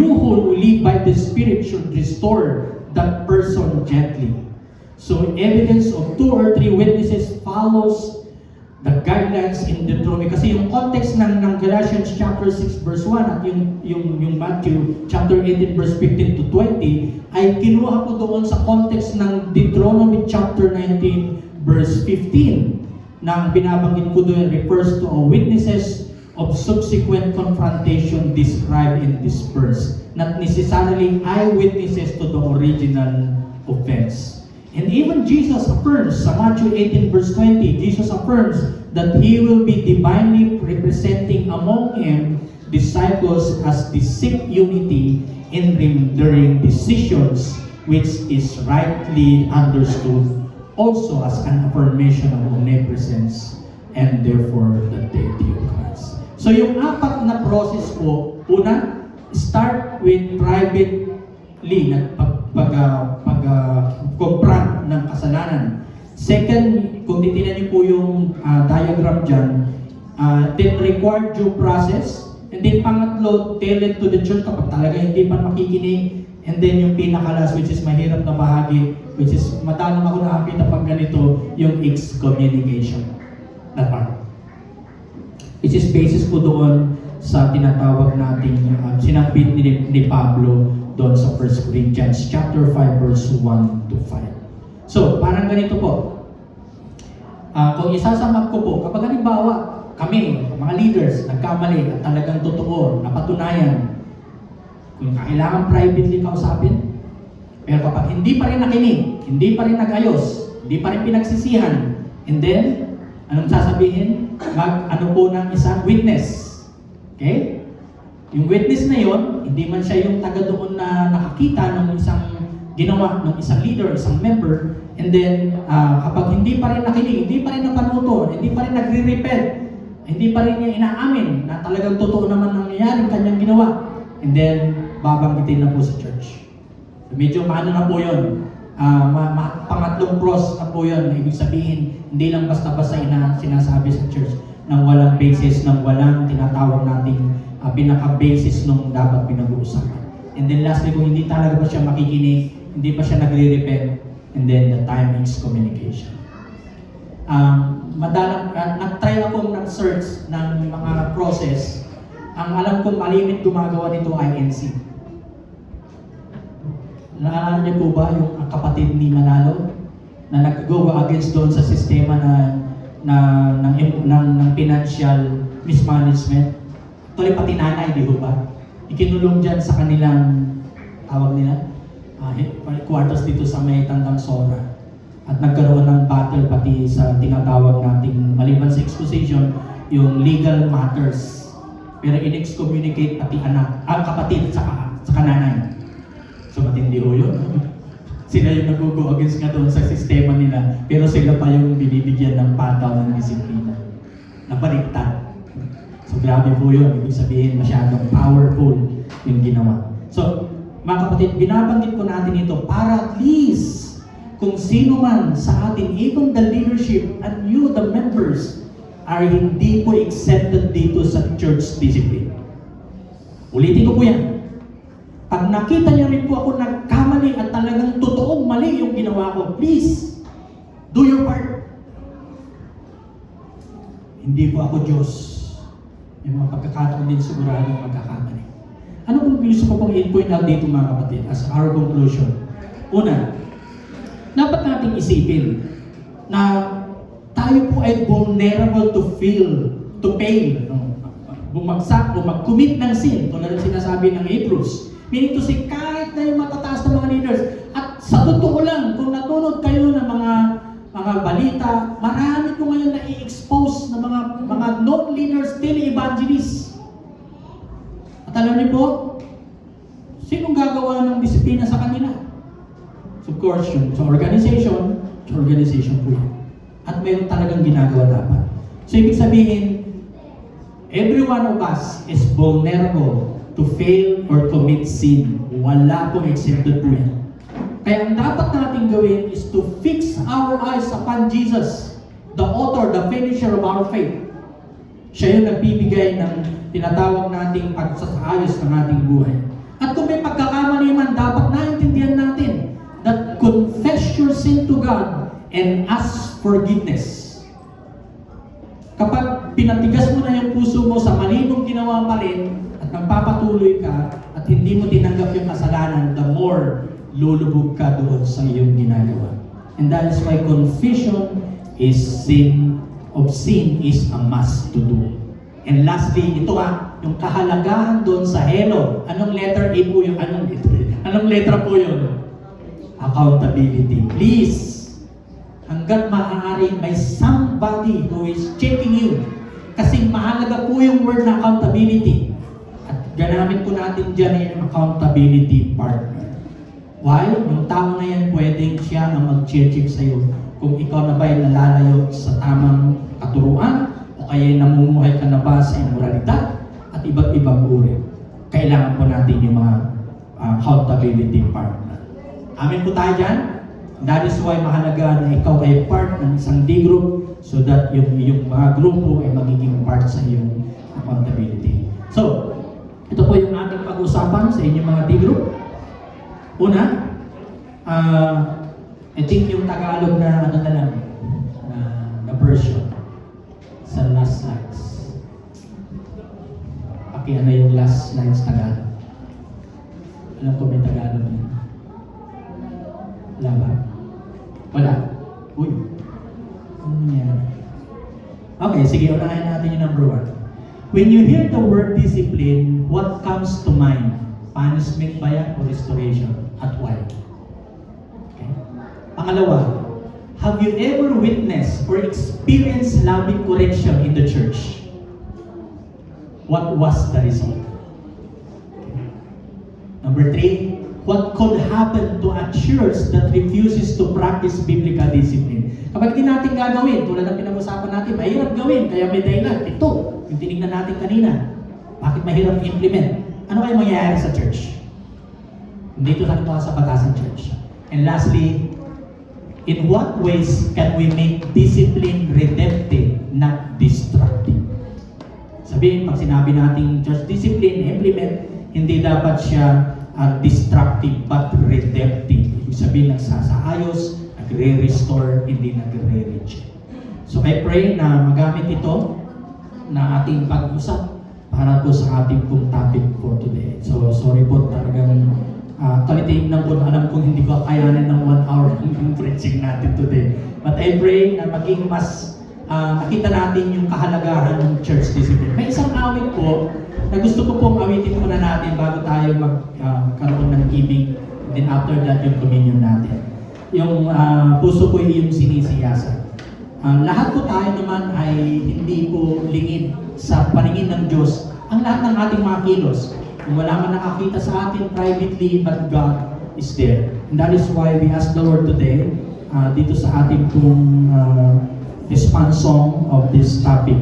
who live by the Spirit should restore that person gently. So, evidence of 2 or 3 witnesses follows the guidelines in Deuteronomy. Kasi yung context ng Galatians chapter 6 verse 1 at yung Matthew chapter 18 verse 15 to 20 ay kinuha po doon sa context ng Deuteronomy chapter 19 verse 15 na binabanggit ko doon refers to witnesses of subsequent confrontation described in this verse, not necessarily eyewitnesses to the original offense. And even Jesus affirms, sa Matthew 18 verse 20, Jesus affirms that He will be divinely representing among Him disciples as they seek unity in rendering decisions, which is rightly understood also as an affirmation of omnipresence and therefore the deity of Christ. So yung 4 na process po, una, start with privately na confront ng kasalanan. Second, kung titinan niyo po yung diagram dyan, that required due process. And then pangatlo, tell it to the church kapag talaga hindi pa makikinig. And then yung pinakalas, which is mahirap na bahagi, which is madalang ako nakakita pag ganito, yung excommunication. That part. Which is basis po doon sa tinatawag natin, sinambit ni Pablo doon sa 1 Corinthians chapter 5 verse 1 to 5. So, parang ganito po. Kung isasamag ko po, kapag halimbawa, kami, mga leaders, nagkamali at talagang totoo, napatunayan, kung kailangan privately kausapin, pero kapag hindi pa rin nakinig, hindi pa rin nag-ayos, hindi pa rin pinagsisihan, and then, anong sasabihin? Ano po ng isang witness. Okay? Yung witness na yon, hindi man siya yung taga doon na nakakita ng isang ginawa ng isang leader, isang member, and then kapag hindi pa rin nakinig, hindi pa rin napanuto, hindi pa rin nagre-repent, hindi pa rin niya inaamin na talagang totoo naman nangyayari kanyang ginawa, and then babanggitin na po sa church. So, medyo maano na po yun. Pangatlong cross na po yun. Ibig sabihin, hindi lang basta-basta sinasabi sa church nang walang basis, nang walang tinatawag nating pinaka-basis nung dapat pinag-uusapan. And then lastly, kung hindi talaga pa siya makikinig, hindi pa siya nagre-repent, and then the time is communication. Nag-try akong nag-search ng mga process. Ang alam kong malimit gumagawa nito ay INC. Naalala niyo po ba yung kapatid ni Manalo? na nag-go against doon sa sistema ng financial mismanagement. Tuloy pati nanay, di ba? Ikinulong dyan sa kanilang, tawag nila, quarters dito sa may Tandang Sora. At nagkaroon ng battle pati sa tinatawag nating, maliban sa exposition, yung legal matters. Pero in-excommunicate pati kapatid sa nanay. So matindi ho yun. Sila yung nag-go against nga doon sa sistema nila, pero sila pa yung binibigyan ng pataw ng disiplina. Nabaliktad. So grabe po yun. Ibig sabihin masyadong powerful yung ginawa. So mga kapatid, binabanggit ko natin ito para at least kung sino man sa atin, even the leadership and you, the members, are hindi po accepted dito sa church discipline. Ulitin ko po yan. Pag nakita niyo rin po ako nagkamali at talagang totoong mali yung ginawa ko, please, do your part. Hindi po ako Diyos. May mga pagkakataon din siguradong magkakamali. Ano kung gusto ko pong i-point out dito mga kapatid as our conclusion? Una, dapat nating isipin na tayo po ay vulnerable to fail, bumagsak o mag-commit ng sin, tulad ng sinasabi ng Hebrews. Meaning to say, kahit na yung matataas na mga leaders, at sa totoo lang, kung natunod kayo ng mga balita, marami po ngayon na i-expose na mga non-leaders, tele-evangelists. At alam niyo po, sinong gagawa ng disiplina sa kanila? So, of course, yun. Sa organization po yun. At mayroon talagang ginagawa dapat. So, ibig sabihin, every one of us is vulnerable to fail or commit sin. Wala pong exempted po yan. Kaya ang dapat natin gawin is to fix our eyes upon Jesus, the author, the finisher of our faith. Siya yung nagbibigay ng tinatawag nating pagsasayos ng ating buhay. At kung may pagkakamali man, dapat naintindihan natin that confess your sin to God and ask forgiveness. Kapag pinatigas mo na yung puso mo sa mali mong ginawa pa rin, at nagpapatuloy ka, at hindi mo tinanggap yung kasalanan, the more lulubog ka doon sa iyong ginagawa. And that is why confession is of sin is a must to do. And lastly, ito yung kahalagahan doon sa hello. Anong letter A po yung anong letra po yun? Accountability. Please, hanggat maaari may somebody who is checking you. Kasi mahalaga po yung word na accountability. At ganamit po natin dyan yung accountability partner. Why? Yung tao na yan pwedeng siya ang mag-check sa'yo kung ikaw na ba'y nalalayo sa tamang katuruan o kaya namumuhay ka na ba sa immoralidad at iba't ibang uri. Kailangan po natin yung mga accountability partner. Amin po tayo dyan. That is why mahalaga na ikaw ay part ng isang D-group so that yung mga grupo ay magiging part sa iyong accountability. So, ito po yung ating pag-usapan sa inyong mga D-group. Una, I think yung Tagalog na na version sa last slides. Ano yung last slides Tagalog? Alam ko may Tagalog yan. Wala ba? Wala. Uy. Ano yan? Okay, sige, unahin natin yung number 1. When you hear the word discipline, what comes to mind? Punishment ba yan o restoration? At why? Okay. Pangalawa, have you ever witnessed or experienced loving correction in the church? What was the result? Okay. Number 3, what could happen to a church that refuses to practice biblical discipline? Kapag di natin gagawin, tulad ng pinag-usapan natin, mahirap gawin, kaya may dahilan. Ito, yung tinignan natin kanina. Bakit mahirap i-implement? Ano kayo mangyayari sa church? Dito sa Batasan Church. And lastly, in what ways can we make discipline redemptive, not destructive? Sabihin, pag sinabi natin church discipline, implement, hindi dapat siya destructive but redemptive. Ibig sabihin, nagsasaayos, nagre-restore, hindi nagre-reject. So I pray na magamit ito na ating pag-usap para po sa ating pong topic for today. So sorry po, talagang Actually, tinignan ko, alam kong hindi ko kayanin ng 1 hour yung preaching natin today. But I pray na maging mas nakita natin yung kahalagahan ng church discipline. May isang awit po na gusto ko pong awitin muna natin bago tayo magkaroon ng giving. Then after that, yung communion natin. Yung puso ko yung sinisiyasan. Lahat po tayo naman ay hindi po lingid sa paningin ng Diyos. Ang lahat ng ating mga kilos, kung wala man nakakita sa atin privately, but God is there. And that is why we ask the Lord today, dito sa ating pong response song of this topic,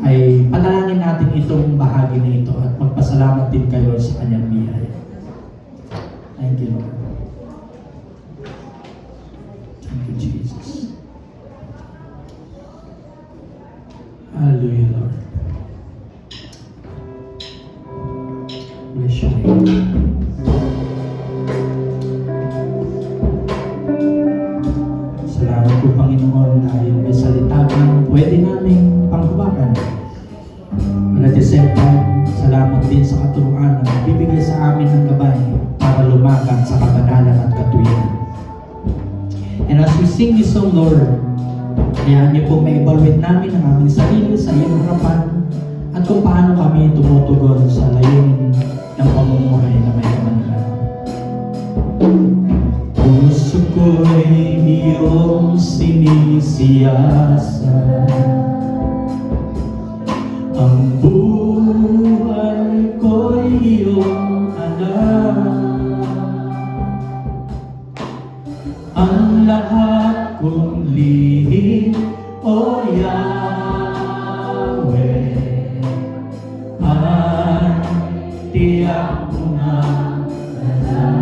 ay panalangin natin itong bahagi na ito at magpasalamat din kay Lord sa kanyang biyaya. Thank you, Lord. Thank you, Jesus. Hallelujah, Lord. Bless your name. Salamat po, Panginoon, dahil may salita kang pwede namin panghawakan. At at the same time, salamat din sa katuruan na nagbibigay sa amin ng gabay para lumakad sa kabanalan at katuwiran. And as we sing this song, Lord, hayaan niyo po ma-evaluate namin ang aming sarili sa iyong harapan at kung paano kami tumutugon sa layunin ng pamumuhay na may kamanalan. Puso ko'y iyong sinisiyasan, ang buhay ko'y iyong alam, ang lahat kong lihim, O Yahweh, ay tiyak mo na alam.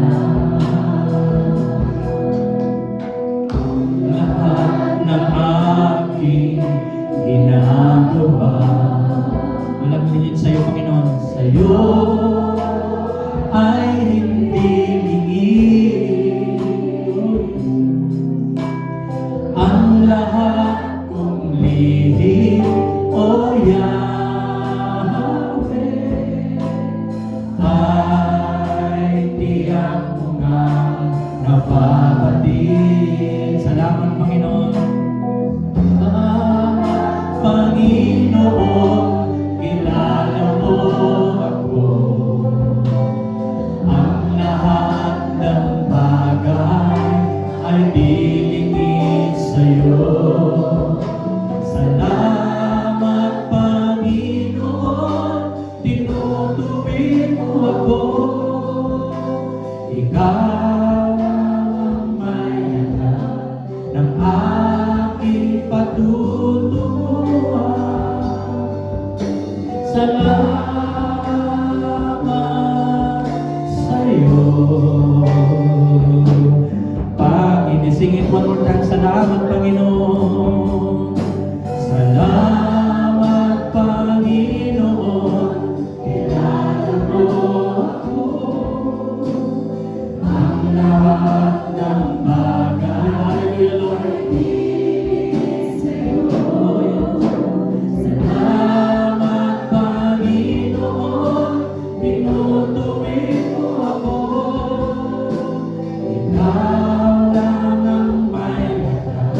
Lahat ng aking ginagawa, walang lingid sa iyo, Panginoon, sa iyo ay hindi lingid. Ang lahat kong lihim, O Yahweh, ay tiyak mo ngang nababatid. Salamat, Panginoon. Panginoon, kilala mo ako. Ang lahat ng bagay ay dilingid sa'yo. Salamat, Panginoon, tinutuwid mo ako. Ikaw ang may alam ng aking patutunguhan. Salamat sa'yo. Inisingit one more time, salamat, Panginoon. Salamat, Panginoon, kilala mo ako. Ang lahat ng bagay, hallelujah, Lord, salamat, Panginoon, tinutuwid mo ako. Ikaw lang ang may alam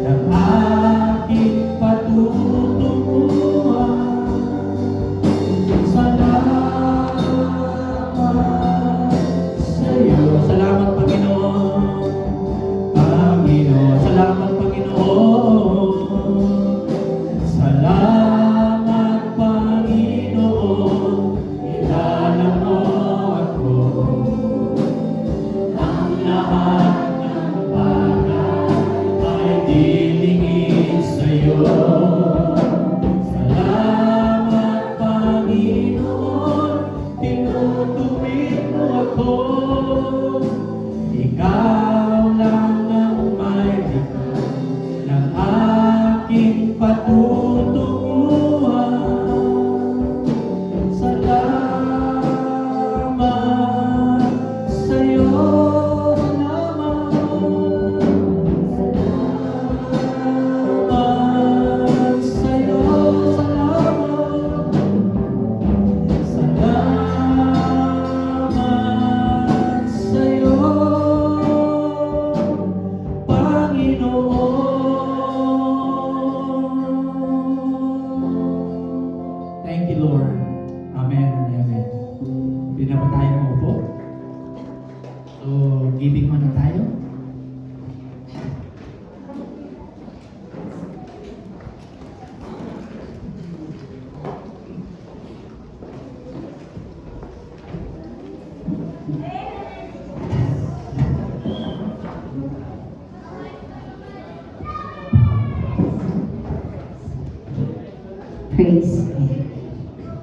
ng aking patutunguhan. Salamat sa'yo. Salamat, Panginoon. Panginoon, salamat, Panginoon. Salamat, Panginoon, kilala mo ako. Ang lahat ng bagay ay dilingid sa'yo. Salamat, Panginoon, tinutuwid mo ako. Ikaw lang ang may likha ng aking patutunguhan. Salamat sa'yo, salamat Praise God.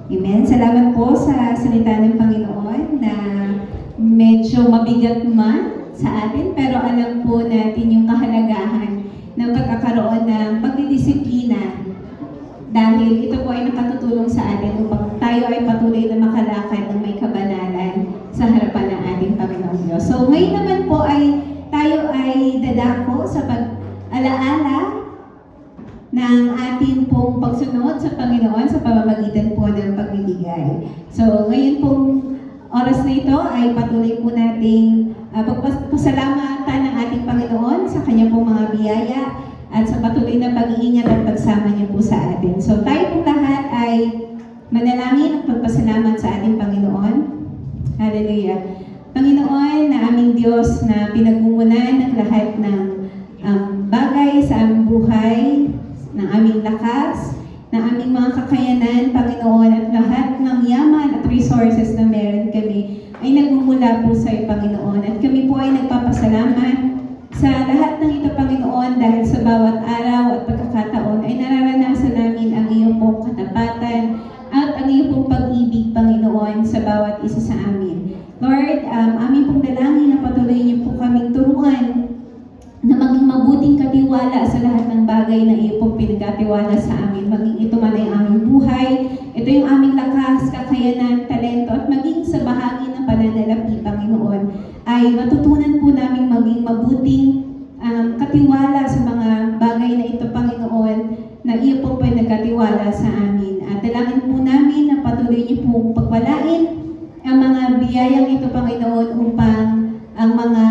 Amen. Salamat po sa salita ng Panginoon na medyo mabigat man sa atin, pero alam po natin yung kahalagahan ng pagkakaroon ng pagdidisiplina dahil ito po ay nakatutulong sa atin upang tayo ay patuloy na makalakad ng may kabanalan sa harapan ng ating Panginoong Diyos. So ngayon naman po ay tayo ay dadako sa pag-alaala ng ating pong pagsunod sa Panginoon sa pamamagitan po ng pagbibigay. So ngayon pong oras na ito ay patuloy po nating pagpasalamatan ng ating Panginoon sa kanya pong mga biyaya at sa patuloy na pag-iingat at pagsama niya po sa atin. So tayo pong lahat ay manalangin at pagpasalamat sa ating Panginoon. Hallelujah. Panginoon na aming Diyos na pinagmumulan ng lahat ng bagay sa aming buhay, ng aming lakas, ng aming mga kakayanan, Panginoon, at lahat ng yaman at resources na meron kami ay nagmumula po sa iyo, Panginoon. At kami po ay nagpapasalamat sa lahat ng ito, Panginoon, dahil sa bawat araw at pagkakataon ay nararanasan namin ang iyong pong katapatan at ang iyong pong pag-ibig, Panginoon, sa bawat isa sa amin. Lord, aming pong dalangin na patuloy niyo po kaming turuan na maging mabuting katiwala sa lahat ng bagay na iyo pong pinagkatiwala sa amin. Maging ito man ay aming buhay, ito yung aming lakas, kakayanan, talento, at maging sa bahagi ng pananalapi, Panginoon, ay matutunan po namin maging mabuting katiwala sa mga bagay na ito, Panginoon, na iyo pong pinagkatiwala sa amin. At dalangin po namin na patuloy niyo pong pagpalain ang mga biyayang ito, Panginoon, upang ang mga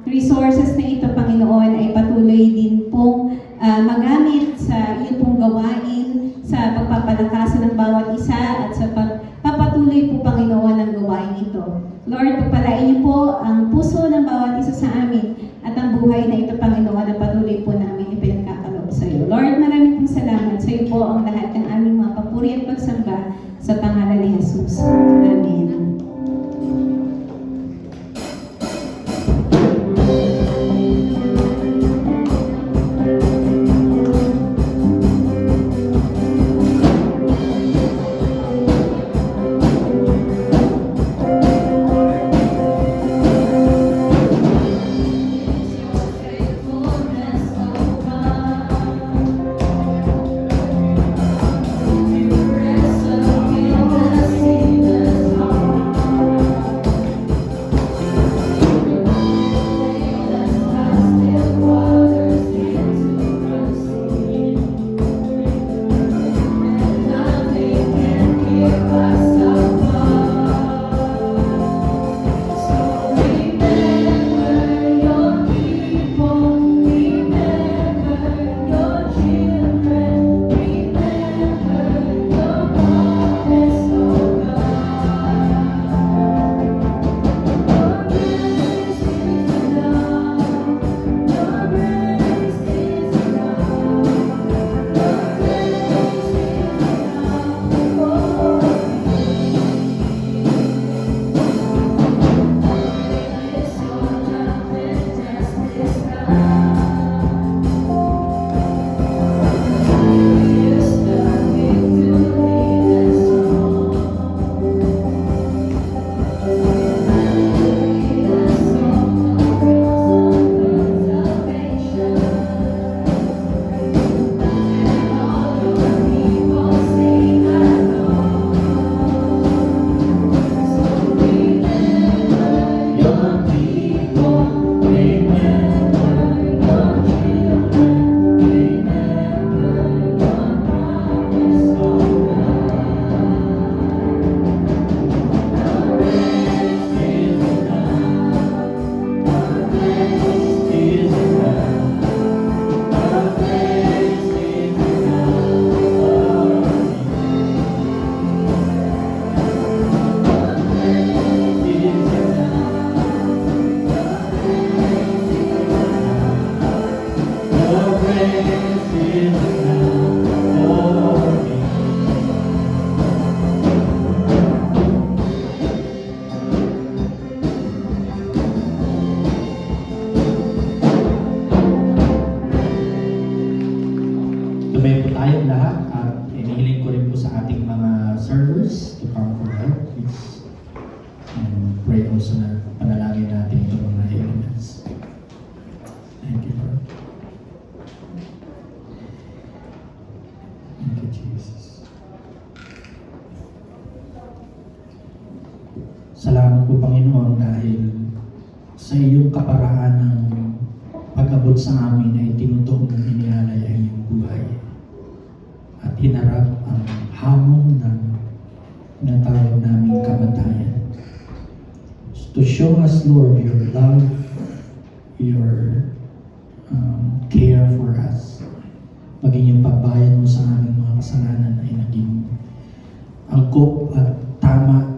resources na ito, Panginoon, ay patuloy din pong magamit sa iyong pong gawain, sa pagpapalakasan ng bawat isa, at sa pagpapatuloy po, Panginoon, ang gawain ito. Lord, pagpalain niyo po ang puso ng bawat isa sa amin at ang buhay na ito, Panginoon, na patuloy po namin ipinagkakaloob sa iyo. Lord, maraming pong salamat. Sa iyo po ang lahat ng aming mga papuri at pagsamba sa pangalan ni Jesus. Amen. Faithfulness, oh God. Salamat po, Panginoon, dahil sa iyong kaparaan ng pag-abot sa amin ay tinutong mong inialay ang iyong buhay at hinarap ang hamon ng tinatawag naming kamatayan. To show us, Lord, your love, your care for us, maging yung pagbayad mo sa aming mga kasalanan ay naging angkop at tama